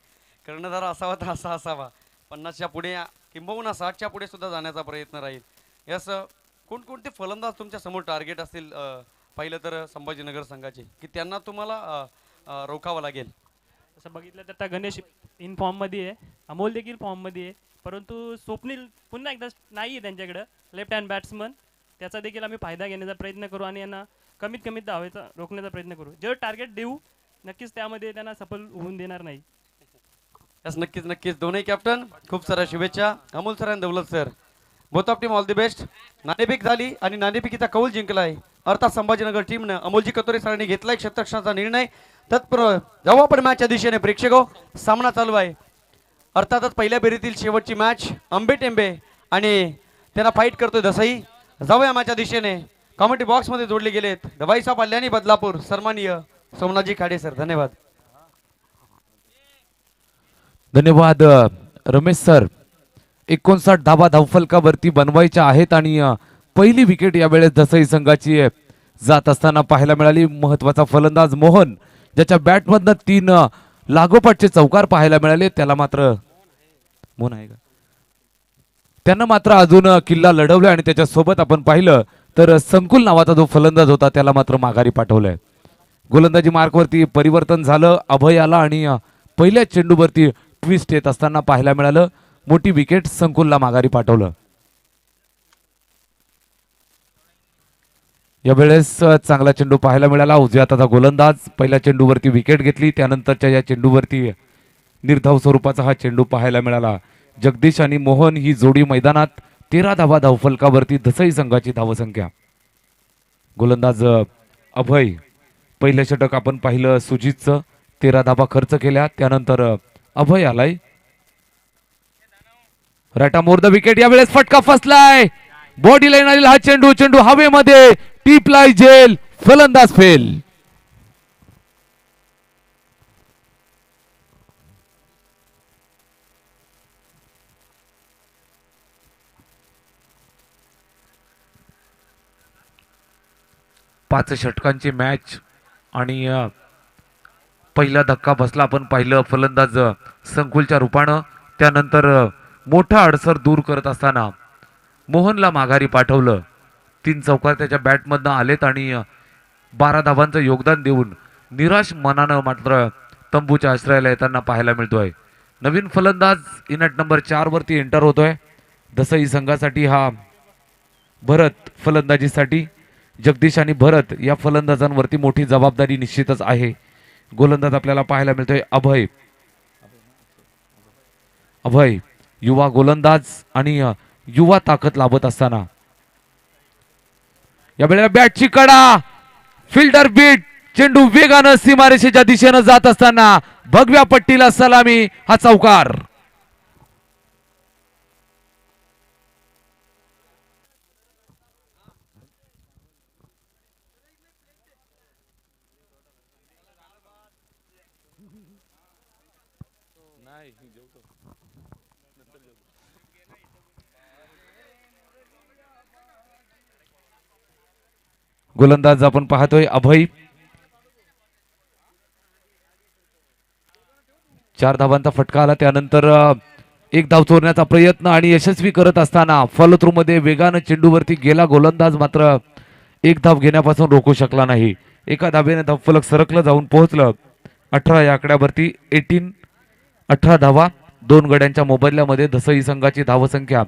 कर्णधार असावा तर असा असावा. 50च्या पुढे किंबहुना 60च्या पुढे सुद्धा जाण्याचा प्रयत्न राहील. यस, कोणकोणते फलंदाज तुमच्या समोर टार्गेट असतील? पाहिलं तर संभाजीनगर संघाचे की त्यांना तुम्हाला रोखावं लागेल. तसं बघितलं तर आता गणेश इन फॉर्ममध्ये आहे, अमोल देखील फॉर्ममध्ये आहे, परंतु स्वप्नील पुन्हा एकदा नाही आहे त्यांच्याकडं लेफ्ट हँड बॅट्समन. त्याचा देखील आम्ही फायदा घेण्याचा प्रयत्न करू आणि यांना कमीत कमी धावेचा रोखण्याचा प्रयत्न करू. जे टार्गेट देऊ नक्कीच त्यामध्ये त्यांना सफल होऊन देणार नाही. यस, नक्कीच नक्कीच. दोन्ही कॅप्टन खूप साऱ्या शुभेच्छा. अमोल सर आणि Daulat sir, both of team all the best. नाणेफेक झाली आणि नाणेफेकीचा कौल जिंकला आहे. अर्थात संभाजीनगर टीमनं अमोलजी कतोरे सरांनी घेतलाय क्षेत्ररक्षणाचा निर्णय. तत्पूर्वी जाऊ आपण मॅचच्या दिशेने. प्रेक्षको, सामना चालू आहे. अर्थातच पहिल्या फेरीतील शेवटची मॅच आंबे टेंबे आणि त्यांना फाईट करतोय धसई. जाऊया मॅचच्या दिशेने. कॉमेंट्री बॉक्समध्ये जोडले गेलेत दवाईसा पाल्यानी बदलापूर सन्माननीय सोमनाथजी खाडे सर. धन्यवाद. धन्यवाद रमेश सर. 59 धाबा धावफलकावरती बनवायच्या आहेत आणि पहिली विकेट यावेळेस दसई संघाची जात असताना पाहायला मिळाली. महत्वाचा फलंदाज मोहन, ज्याच्या बॅटमधनं 3 लागोपाठचे चौकार पाहायला मिळाले, त्याला मात्र मोहन आहे का, त्यांना मात्र अजून किल्ला लढवलाय आणि त्याच्या सोबत आपण पाहिलं तर संकुल नावाचा जो फलंदाज होता त्याला मात्र माघारी पाठवलंय. गोलंदाजी मार्कवरती परिवर्तन झालं, अभय आला आणि पहिल्या चेंडूवरती ट्विस्ट येत असताना पाहायला मिळालं. मोठी विकेट, संकुलला माघारी पाठवलं. यावेळेस चांगला चेंडू पाहायला मिळाला. उजव्या हाताचा गोलंदाज पहिल्या चेंडूवरती विकेट घेतली, त्यानंतरच्या या चेंडूवरती निर्धाव स्वरूपाचा हा चेंडू पाहायला मिळाला. जगदीश आणि मोहन ही जोडी मैदानात 13 धावा धावफलकावरती दसई संघाची धावसंख्या. गोलंदाज अभय, पहिलं षटक आपण पाहिलं सुजितचं, 13 धावा खर्च केल्या, त्यानंतर अभय आलाय. Rata more the wicket. यावेळेस फटका फसलाय, बॉडी लाईन आलेला हा चेंडू, चेंडू हवेमध्ये टिपलाय झेल, फलंदाज फेल. पाच षटकांची मॅच आणि पहिला धक्का बसला आपण पाहिलं फलंदाज संकुलच्या रूपानं. त्यानंतर मोठा अडसर दूर करत असताना मोहनला माघारी पाठवलं. 3 चौकार त्याच्या बॅटमधनं आलेत आणि 12 धावांचं योगदान देऊन निराश मनानं मात्र तंबूच्या आश्रयाला येताना पाहायला मिळतोय. नवीन फलंदाज इनट नंबर 4 वरती एंटर होतोय दसई संघासाठी. हा भरत फलंदाजीसाठी. जगदीश आणि भरत या फलंदाजांवरती मोठी जबाबदारी निश्चितच आहे. गोलंदाज आपल्याला पाहायला मिळतोय अभय. अभय युवा गोलंदाज आणि युवा ताकद लाभत असताना यावेळेला बॅटची कडा, फिल्डर बीट, चेंडू वेगानं सीमारेषेच्या दिशेनं जात असताना भगव्या पट्टीला सलामी, हा चौकार. गोलंदाज आपण पाहतोय अभय. 4 धावांचा फटका आला, त्यानंतर एक धाव चोरण्याचा प्रयत्न आणि यशस्वी करत असताना फॉलोथ्रू मध्ये वेगानं चेंडूवरती गेला गोलंदाज, मात्र एक धाव घेण्यापासून रोखू शकला नाही. एका धावेने धावफलक सरकलं जाऊन पोहोचलं 18 या आकड्यावरती. 18 धावा 2 गड्यांच्या मोबदल्यामध्ये दसई संघाची धावसंख्या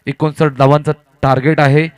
59 धावांचं टार्गेट आहे.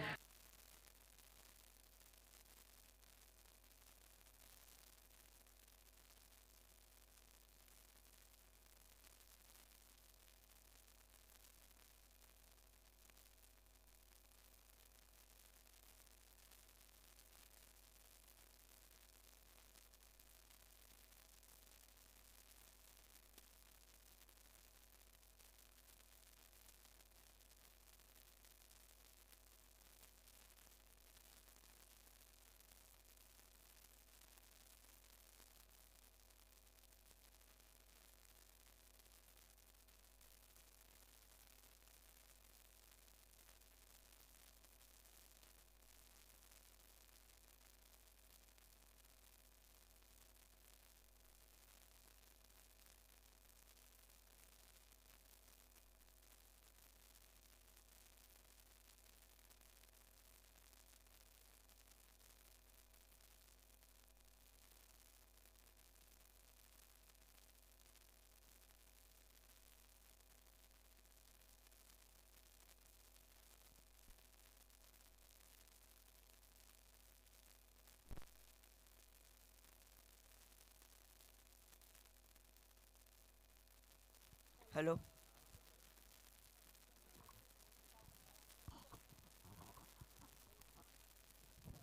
हॅलो.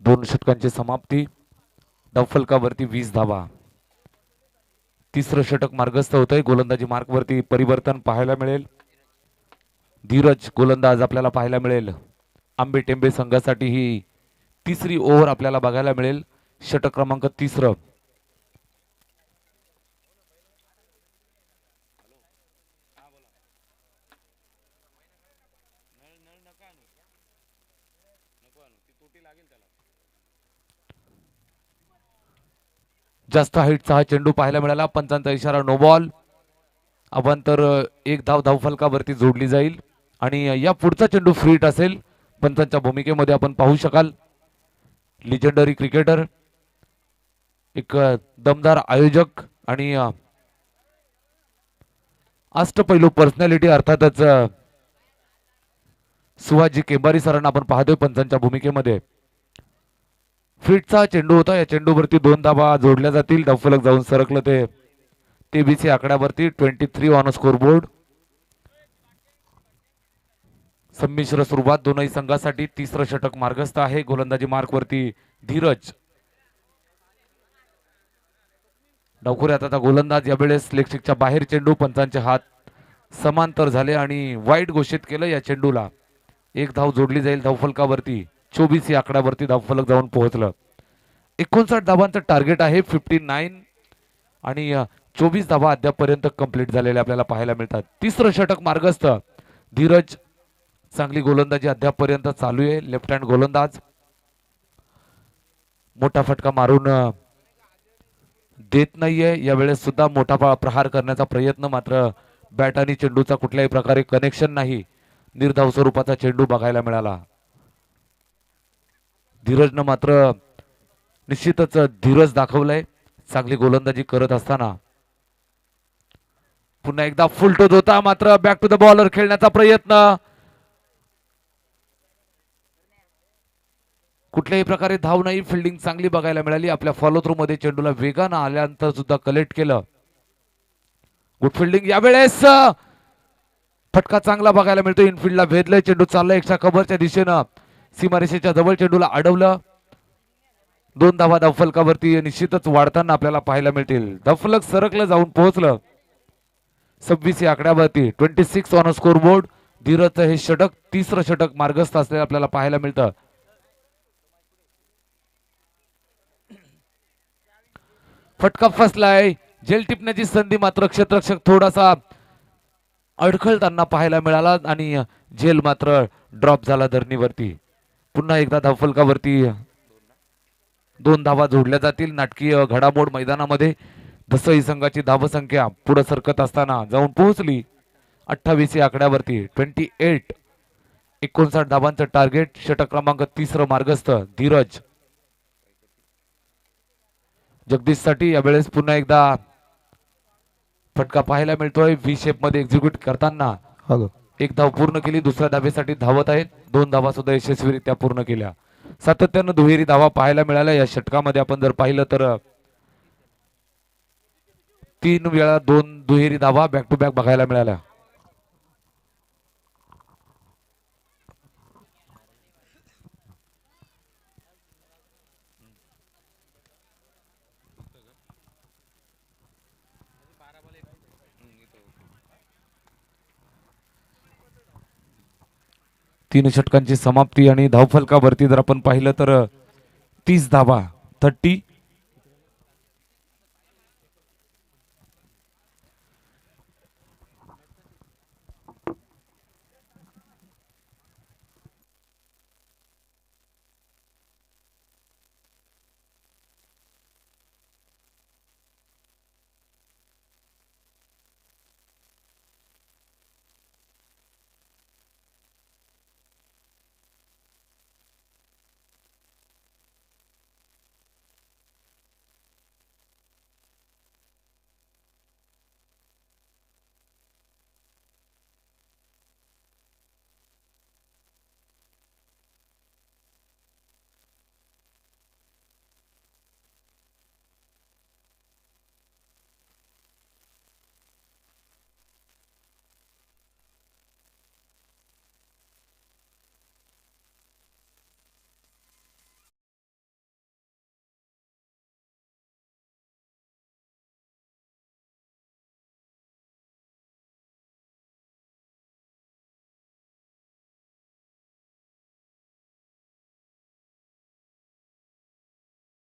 दोन षटकांची समाप्ती, धावफलकावरती 20 धावा. तिसरं षटक मार्गस्थ होतंय. गोलंदाजी मार्कवरती परिवर्तन पाहायला मिळेल. धीरज गोलंदाज आपल्याला पाहायला मिळेल. आंबे टेंबे संघासाठी ही तिसरी ओव्हर आपल्याला बघायला मिळेल. षटक क्रमांक 3. जास्त हाईटचा हा चेंडू पाहायला मिळाला. पंचांचा इशारा नो बॉल. अवांतर एक धाव धावफलकावरती जोडली जाईल आणि या पुढचा चेंडू फ्री हिट असेल. पंचांच्या भूमिकेमध्ये आपण पाहू शकाल लिजेंडरी क्रिकेटर, एक दमदार आयोजक आणि अष्टपैलू पर्सनॅलिटी अर्थातच सुहाजी केंबारी सरांना आपण पाहतोय पंचांच्या भूमिकेमध्ये. फिटचा चेंडू होता. या चेंडूवरती 2 धावा जोडल्या जातील. धावफलक जाऊन सरकलं ते TBC आकड्यावरती 23 ऑन स्कोर बोर्ड. संमिश्र सुरुवात दोनही संघासाठी. तिसरं षटक मार्गस्थ आहे. गोलंदाजी मार्कवरती धीरज. डावखुऱ्यात आता गोलंदाज. यावेळेस लेगस्टिकच्या बाहेर चेंडू. पंचांचे हात समांतर झाले आणि वाईट घोषित केलं या चेंडूला. एक धाव जोडली जाईल धावफलकावरती. 24 आकड्यावरती धावफलक जाऊन पोहोचलं. 59 धावांचं टार्गेट आहे. 59 आणि 24 धावा अद्यापपर्यंत कंप्लीट झालेल्या आपल्याला पाहायला मिळतात. तिसरं षटक मार्गस्थ. धीरज चांगली गोलंदाजी अद्यापपर्यंत चालू आहे. लेफ्ट हँड गोलंदाज मोठा फटका मारून देत नाहीये. यावेळेस सुद्धा मोठा प्रहार करण्याचा प्रयत्न, मात्र बॅट आणि चेंडूचा कुठल्याही प्रकारे कनेक्शन नाही. निर्धाव स्वरूपाचा चेंडू बघायला मिळाला. धीरजनं मात्र निश्चितच धीरज दाखवलंय चांगली गोलंदाजी करत असताना. पुन्हा एकदा फुल टोच होता, मात्र बॅक टू द बॉलर खेळण्याचा प्रयत्न. कुठल्याही प्रकारे धाव नाही. फिल्डिंग चांगली बघायला मिळाली. आपल्या फॉलो थ्रू मध्ये चेंडूला वेगानं आल्यानंतर सुद्धा कलेक्ट केलं. Good fielding. यावेळेस फटका चांगला बघायला मिळतो. इनफिल्डला भेदलंय. चेंडू चाललाय एक्स्ट्रा कव्हरच्या दिशेनं. सीमारेषेच्या जवळ चेंडूला अडवलं. 2 धावा धावफलकावरती निश्चितच वाढताना आपल्याला पाहायला मिळतील. धावफलक सरकलं जाऊन पोहोचलं 26 आकड्यावरती. 26 ऑन स्कोर बोर्ड. धीरजचं हे षटक तिसरं षटक मार्गस्थ असलेलं आपल्याला पाहायला मिळतं. फटका फसलाय. जेल टिपण्याची संधी मात्र क्षेत्ररक्षक थोडासा अडखळताना पाहायला मिळाला आणि जेल मात्र ड्रॉप झाला धरणीवरती. पुन्हा एकदा धावफलकावरती 2 धावा जोडल्या जातील. नाटकीय घडामोड मैदानामध्ये. दसई संघाची धावसंख्या पुढे सरकत असताना जाऊन पोहोचली 28 आकड्यावरती. 28. 59 धावांचं टार्गेट. षटक क्रमांक 3 मार्गस्थ धीरज. जगदीश साठी यावेळेस पुन्हा एकदा फटका पाहायला मिळतोय. व्ही शेप मध्ये एक्झिक्यूट करताना. एक धाव पूर्ण केली. दुसऱ्या धावेसाठी धावत आहेत. 2 धावा सुद्धा यशस्वीरित्या पूर्ण केल्या. सातत्यानं दुहेरी धावा पाहायला मिळाल्या या षटकामध्ये. आपण जर पाहिलं तर 3 वेळा 2 दुहेरी धावा बॅक टू बॅक बघायला मिळाल्या. तीन षटकांची समाप्ती आणि धावफलकावरती जर आपण पाहिलं तर 30 धावा 30.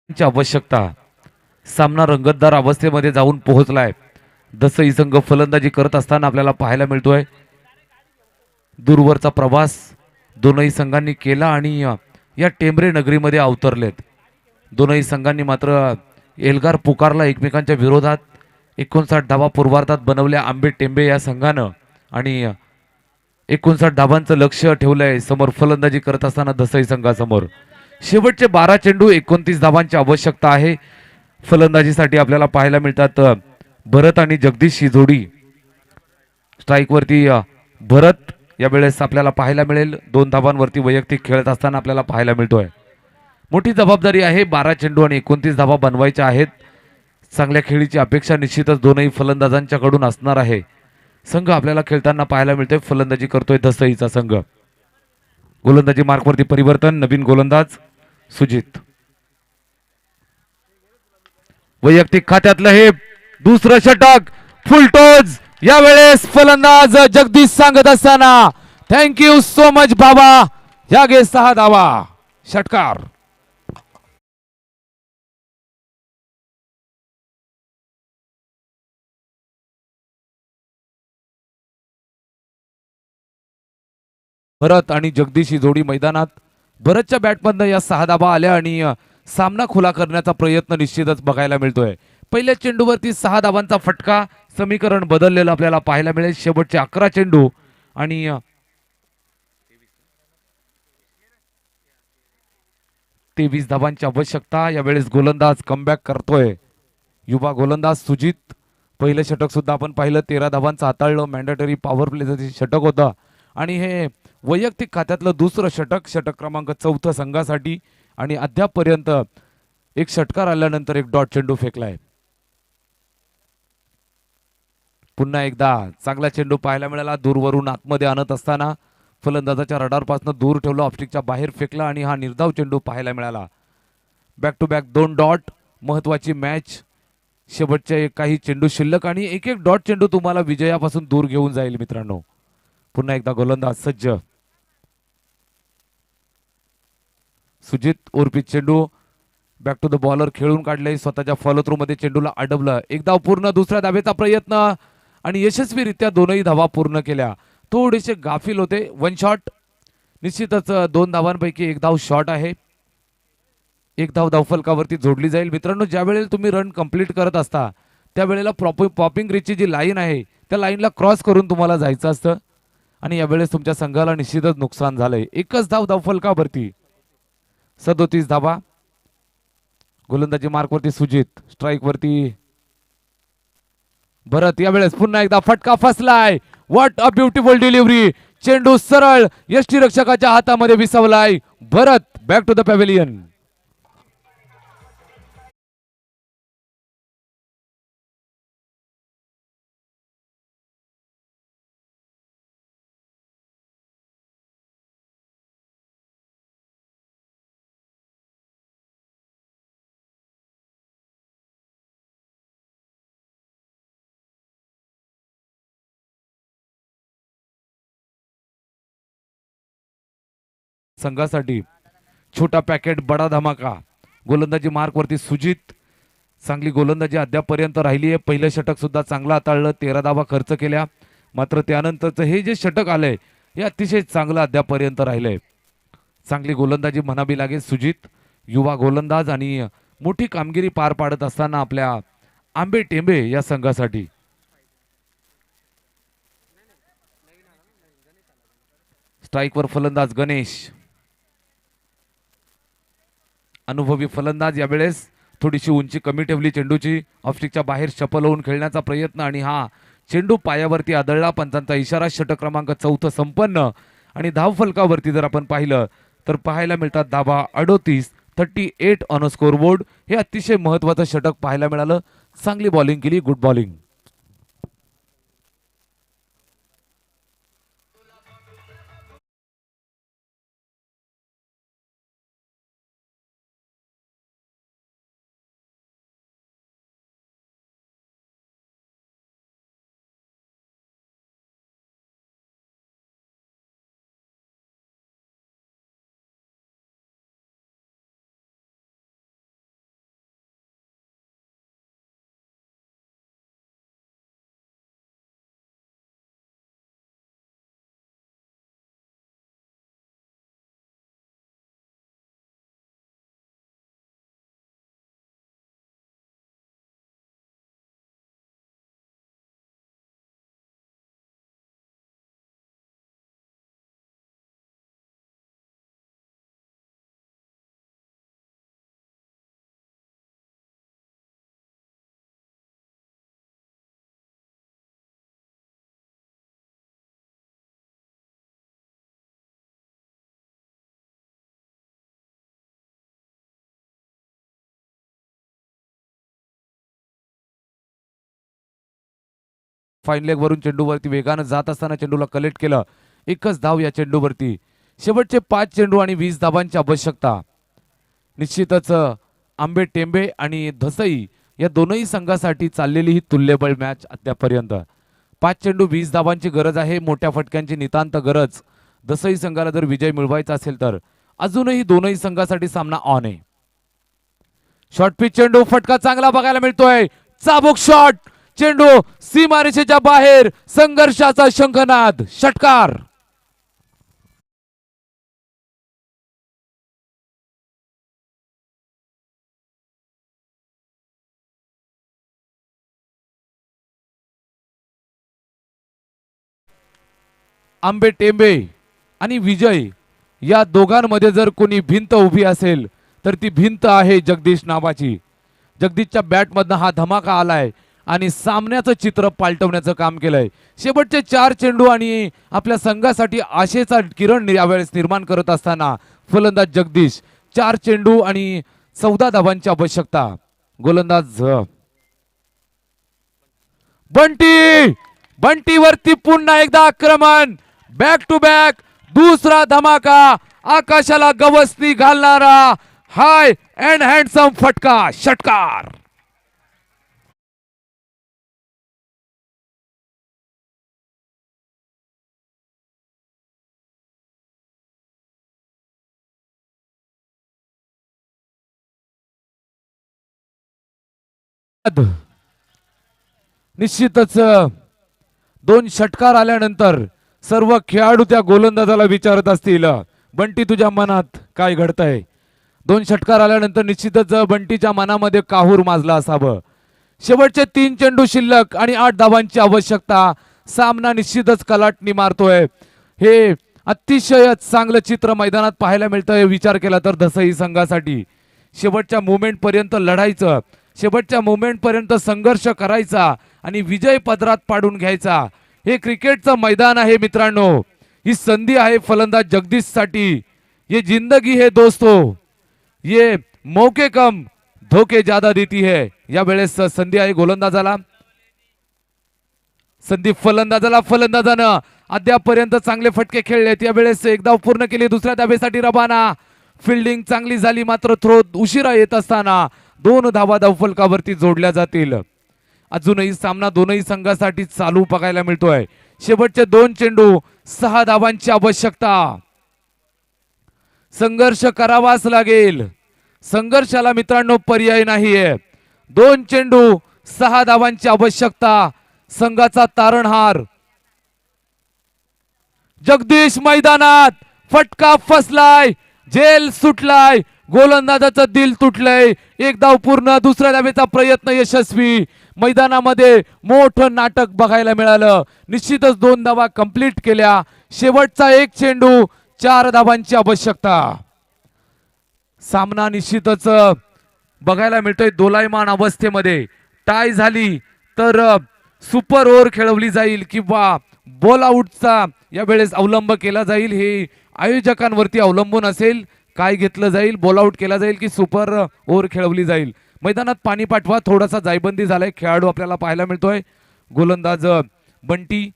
आवश्यकता. सामना रंगतदार अवस्थेमध्ये जाऊन पोहोचलाय. दसई संघ फलंदाजी करत असताना आपल्याला पाहायला मिळतोय. दूरवरचा प्रवास दोनही संघांनी केला आणि या टेंबरे नगरीमध्ये अवतरलेत. दोनही संघांनी मात्र एल्गार पुकारला एकमेकांच्या विरोधात. 59 धावा पूर्वार्धात बनवल्या आंबे टेंबे या संघानं आणि 59 धावांचं लक्ष ठेवलंय समोर फलंदाजी करत असताना दसई संघासमोर. शेवटचे 12 चेंडू 29 धावांची आवश्यकता आहे. फलंदाजीसाठी आपल्याला पाहायला मिळतात भरत आणि जगदीश ही जोडी. स्ट्राईक वरती भरत यावेळेस आपल्याला पाहायला मिळेल. 2 धावांवरती वैयक्तिक खेळत असताना आपल्याला पाहायला मिळतोय. मोठी जबाबदारी आहे. 12 चेंडू आणि 29 धावा बनवायच्या आहेत. चांगल्या खेळीची अपेक्षा निश्चितच दोनही फलंदाजांच्याकडून असणार आहे. संघ आपल्याला खेळताना पाहायला मिळतोय. फलंदाजी करतोय दसईचा संघ. गोलंदाजी मार्कवरती परिवर्तन. नवीन गोलंदाज सुजित. वैयक्तिक खात्यातलं हे दुसरं षटक फुलटोज. यावेळेस फलंदाज जगदीश सांगत असताना थँक्यू सो मच बाबा. या गे 6 धावा. षटकार. भरत आणि जगदीश ही जोडी मैदानात. भरतच्या बॅटमधनं या 6 धावा आल्या आणि सामना खुला करण्याचा प्रयत्न निश्चितच बघायला मिळतोय. पहिल्या चेंडूवरती 6 धावांचा फटका. समीकरण बदललेलं आपल्याला पाहायला मिळेल. शेवटचे 11 चेंडू आणि 23 धावांची आवश्यकता. यावेळेस गोलंदाज कमबॅक करतोय. युवा गोलंदाज सुजित. पहिलं षटक सुद्धा आपण पाहिलं 13 धावांचं हाताळलं. मॅन्डेटरी पॉवर प्लेचं षटक होतं आणि हे वैयक्तिक खात्यातलं दुसरं षटक. षटक क्रमांक 4 संघासाठी आणि अद्यापपर्यंत एक षटकार आल्यानंतर एक डॉट चेंडू फेकलाय. पुन्हा एकदा चांगला चेंडू पाहायला मिळाला. दूरवरून आतमध्ये आणत असताना फलंदाजाच्या रडारपासून दूर ठेवलं. ऑप्टिकच्या बाहेर फेकला आणि हा निर्धाव चेंडू पाहायला मिळाला. Back to back 2 dot. महत्वाची मॅच. शेवटचे काही चेंडू शिल्लक आणि एक एक डॉट चेंडू तुम्हाला विजयापासून दूर घेऊन जाईल मित्रांनो. पुन्हा एकदा गोलंदाज सज्ज. सुजित उर्फी चेंडू बॅक टू द बॉलर खेळून काढले. स्वतःच्या फॉलो थ्रू मध्ये चेंडूला अडवलं. एक धाव पूर्ण. दुसऱ्या धावेचा प्रयत्न आणि यशस्वीरित्या दोनही धावा पूर्ण केल्या. थोडेसे गाफील होते. 1 शॉट. निश्चितच 2 धावांपैकी 1 धाव शॉट आहे. 1 धाव धावफलकावरती जोडली जाईल. मित्रांनो ज्यावेळेला तुम्ही रन कंप्लीट करत असता त्यावेळेला पॉपिंग रिचची जी लाईन आहे त्या लाईनला क्रॉस करून तुम्हाला जायचं असतं आणि यावेळेस तुमच्या संघाला निश्चितच नुकसान झालंय. 1च धाव धावफलकावरती. 37 धावा. गोलंदाजी मार्कवरती सुजित. स्ट्राईक वरती भरत. यावेळेस पुन्हा एकदा फटका फसलाय. What a beautiful delivery. चेंडू सरळ यष्टीरक्षकाच्या हातामध्ये विसवलाय. Bharat back to the pavilion. संघासाठी छोटा पॅकेट बडा धमाका. गोलंदाजी मार्कवरती सुजित. चांगली गोलंदाजी अद्यापपर्यंत राहिली आहे. पहिलं षटक सुद्धा चांगलं हाताळलं. 13 धावा खर्च केल्या. मात्र त्यानंतरचं हे जे षटक आलंय हे अतिशय चांगलं अद्यापपर्यंत राहिलंय. चांगली गोलंदाजी म्हणावी लागेल. सुजित युवा गोलंदाज आणि मोठी कामगिरी पार पाडत असताना आपल्या आंबे टेंबे या संघासाठी. स्ट्राईकवर फलंदाज गणेश. अनुभवी फलंदाज. यावेळेस थोडीशी उंची कमी ठेवली चेंडूची. ऑफस्टिकच्या बाहेर शपल होऊन खेळण्याचा प्रयत्न आणि हा चेंडू पायावरती आदळला. पंचांचा इशारा. षटक क्रमांक 4 संपन्न आणि धावफलकावरती जर आपण पाहिलं तर पाहायला मिळतात धावा 38 ऑन अ स्कोरबोर्ड. हे अतिशय महत्वाचं षटक पाहायला मिळालं. चांगली बॉलिंग केली. Good bowling. फाईन लेग वरून चेंडूवरती वेगानं जात असताना चेंडूला कलेक्ट केलं. एकच धाव या चेंडूवरती. शेवटचे 5 चेंडू आणि 20 धावांची आवश्यकता. निश्चितच आंबे टेंबे आणि धसई या दोनही संघासाठी चाललेली ही तुल्यबळ मॅच अद्यापर्यंत. 5 चेंडू 20 धावांची गरज आहे, मोठ्या फटक्यांची नितांत गरज. धसई संघाला जर विजय मिळवायचा असेल तर अजूनही दोनही संघासाठी सामना ऑन आहे. शॉर्ट पिच चेंडू, फटका चांगला बघायला मिळतोय. चाबूक शॉट, चेंडू सीमारेषेच्या बाहेर, संघर्षाचा शंखनाद, षटकार. आंबे टेंबे आणि विजय या दोघांमध्ये जर कोणी भिंत उभी असेल तर ती भिंत आहे जगदीश नावाची. जगदीशच्या बॅटमधनं हा धमाका आलाय आणि सामन्याचं चित्र पालटवण्याचं काम केलंय. शेवटचे 4 चेंडू आणि आपल्या संघासाठी आशेचा किरण यावेळेस निर्माण करत असताना फलंदाज जगदीश. 4 चेंडू आणि 14 धावांची आवश्यकता. गोलंदाज बंटी, बंटीवरती पुन्हा एकदा आक्रमण. बॅक टू बॅक दुसरा धमाका, आकाशाला गवसणी घालणारा हाय अँड हँडसम फटका, षटकार. निश्चितच 2 षटकार आल्यानंतर सर्व खेळाडू त्या गोलंदाजाला विचारत असतील, बंटी तुझ्या मनात काय घडतंय. 2 षटकार आल्यानंतर निश्चितच बंटीच्या मनामध्ये काहूर माजला असावं. शेवटचे 3 चेंडू शिल्लक आणि 8 धावांची आवश्यकता. सामना निश्चितच कलाटणी मारतोय. हे अतिशय चांगलं चित्र मैदानात पाहायला मिळतंय. विचार केला तर धसई संघासाठी शेवटच्या मोमेंट पर्यंत लढायचं, शेवटच्या मोमेंट पर्यंत संघर्ष करायचा आणि विजय पदरात पाडून घ्यायचा. हे क्रिकेटचं मैदान आहे मित्रांनो. ही संधी आहे फलंदाज जगदीश साठी. ये जिंदगी है दोस्तों, ये मौके कम धोके ज्यादा देती है. या वेळेस संधी आहे गोलंदाजाला, संधी फलंदाजाला. फलंदाजानं अद्यापर्यंत चांगले फटके खेळलेत. या वेळेस एक धाव पूर्ण केली. दुसऱ्या धावेसाठी रबाना. फिल्डिंग चांगली झाली मात्र थ्रो उशिरा येत असताना 2 धावा धावफलकावरती जोडल्या जातील. अजूनही सामना दोनही संघासाठी चालू बघायला मिळतोय. शेवटचे 2 चेंडू 6 धावांची आवश्यकता. संघर्ष करावाच लागेल. संघर्षाला मित्रांनो पर्याय नाहीये. 2 चेंडू 6 धावांची आवश्यकता. संघाचा तारणहार जगदीश मैदानात. फटका फसलाय, जेल सुटलाय, गोलंदाजाचं दिल तुटलंय. 1 धाव पूर्ण. दुसऱ्या धावेचा प्रयत्न यशस्वी. मैदानामध्ये मोठं नाटक बघायला मिळालं. निश्चितच 2 धावा कंप्लीट केल्या. शेवटचा 1 चेंडू 4 धावांची आवश्यकता. सामना निश्चितच बघायला मिळतोय दोलायमान अवस्थेमध्ये. टाय झाली तर सुपर ओव्हर खेळवली जाईल किंवा बॉल आउटचा यावेळेस अवलंब केला जाईल. हे आयोजकांवरती अवलंबून असेल काय घेतलं जाईल, बॉल आउट केला जाईल की सुपर ओव्हर खेळवली जाईल. मैदानात पाणी पाठवा. थोडासा जायबंदी झालाय. खेळाडू आपल्याला पाहायला मिळतोय. गोलंदाज बंटी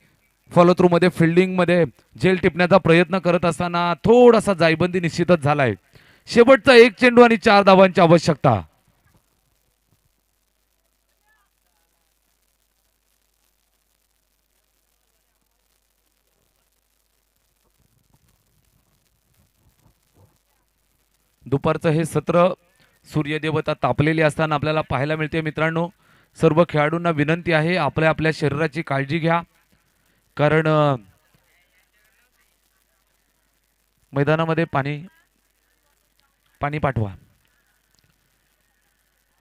फॉलो थ्रू मध्ये फिल्डिंग मध्ये झेल टिपण्याचा प्रयत्न करत असताना थोडासा जायबंदी निश्चितच झालाय. शेवटचा 1 चेंडू आणि 4 धावांची आवश्यकता. दुपारचं हे सत्र सूर्यदेवता तापलेली असताना आपल्याला पाहायला मिळते. मित्रांनो, सर्व खेळाडूंना विनंती आहे आपल्या आपल्या शरीराची काळजी घ्या. कारण मैदानामध्ये पाणी पाठवा.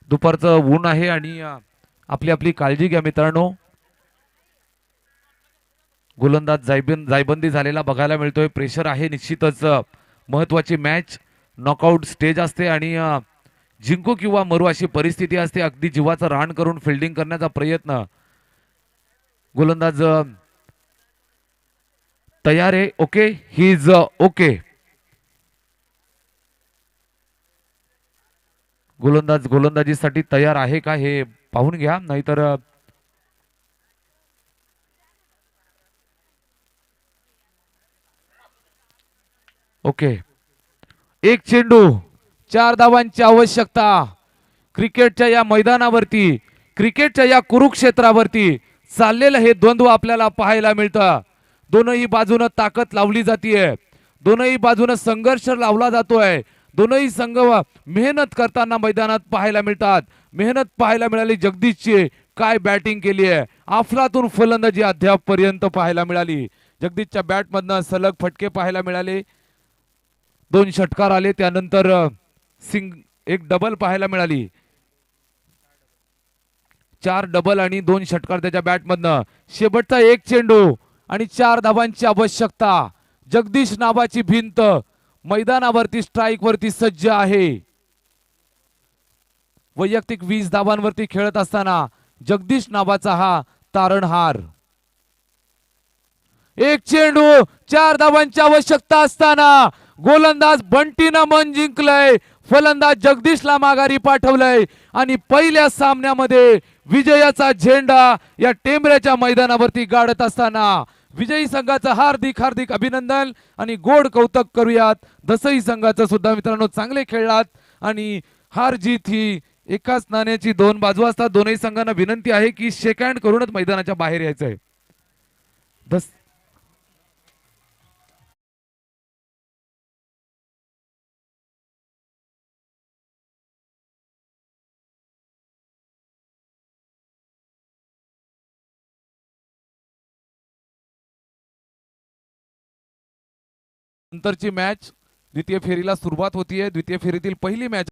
दुपारचं ऊन आहे आणि आपली आपली काळजी घ्या मित्रांनो. गोलंदाज जायबंदी झालेला बघायला मिळतोय. प्रेशर आहे निश्चितच. महत्वाची मॅच, नॉकआउट स्टेज असते आणि जिंकू किंवा मरू अशी परिस्थिती असते. अगदी जीवाचं रान करून फिल्डिंग करण्याचा प्रयत्न. गोलंदाज तयार आहे. Okay, he is okay. गोलंदाज गोलंदाजीसाठी तयार आहे का हे पाहून घ्या, नाहीतर ओके, एक चेंडू, 4 धावांची आवश्यकता. क्रिकेटच्या या मैदानावरती, क्रिकेटच्या या कुरुक्षेत्रावरती चाललेलं हे द्वंद्व आपल्याला पाहायला मिळतं. दोनही बाजूनं ताकद लावली जातीये, दोनही बाजूनं संघर्ष लावला जातोय. दोनही संघ मेहनत करताना मैदानात पाहायला मिळतात. मेहनत पाहायला मिळाली जगदीशची, काय बॅटिंग केली आहे, अफलातून फलंदाजी अद्याप पर्यंत पाहायला मिळाली. जगदीशच्या बॅटमधनं सलग फटके पाहायला मिळाले, 2 षटकार आले, त्यानंतर एक डबल पाहायला मिळाली. 4 डबल आणि 2 षटकार त्याच्या बॅटमधनं. शेवटचा एक चेंडू आणि 4 धावांची आवश्यकता. जगदीश नावाची भिंत मैदानावरती स्ट्राईक वरती सज्ज आहे. वैयक्तिक 20 धावांवरती खेळत असताना जगदीश नावाचा हा तारणहार. एक चेंडू, 4 धावांची आवश्यकता असताना गोलंदाज बंटीनं मन जिंकलंय, फलंदाज जगदीशला माघारी पाठवलंय आणि पहिल्या सामन्यामध्ये विजयाचा झेंडा या टेंभऱ्याच्या मैदानावरती गाडत असताना विजयी संघाचं हार्दिक हार्दिक अभिनंदन आणि गोड कौतुक करूयात. दसई संघाचं सुद्धा मित्रांनो, चांगले खेळलात आणि हार जीत ही एकाच नाण्याची 2 बाजू असतात. दोनही संघांना विनंती आहे की शेक हँड करूनच मैदानाच्या बाहेर यायचंय. नंतरची मॅच द्वितीय फेरीला सुरुवात होतीये. द्वितीय फेरीतील पहिली मॅच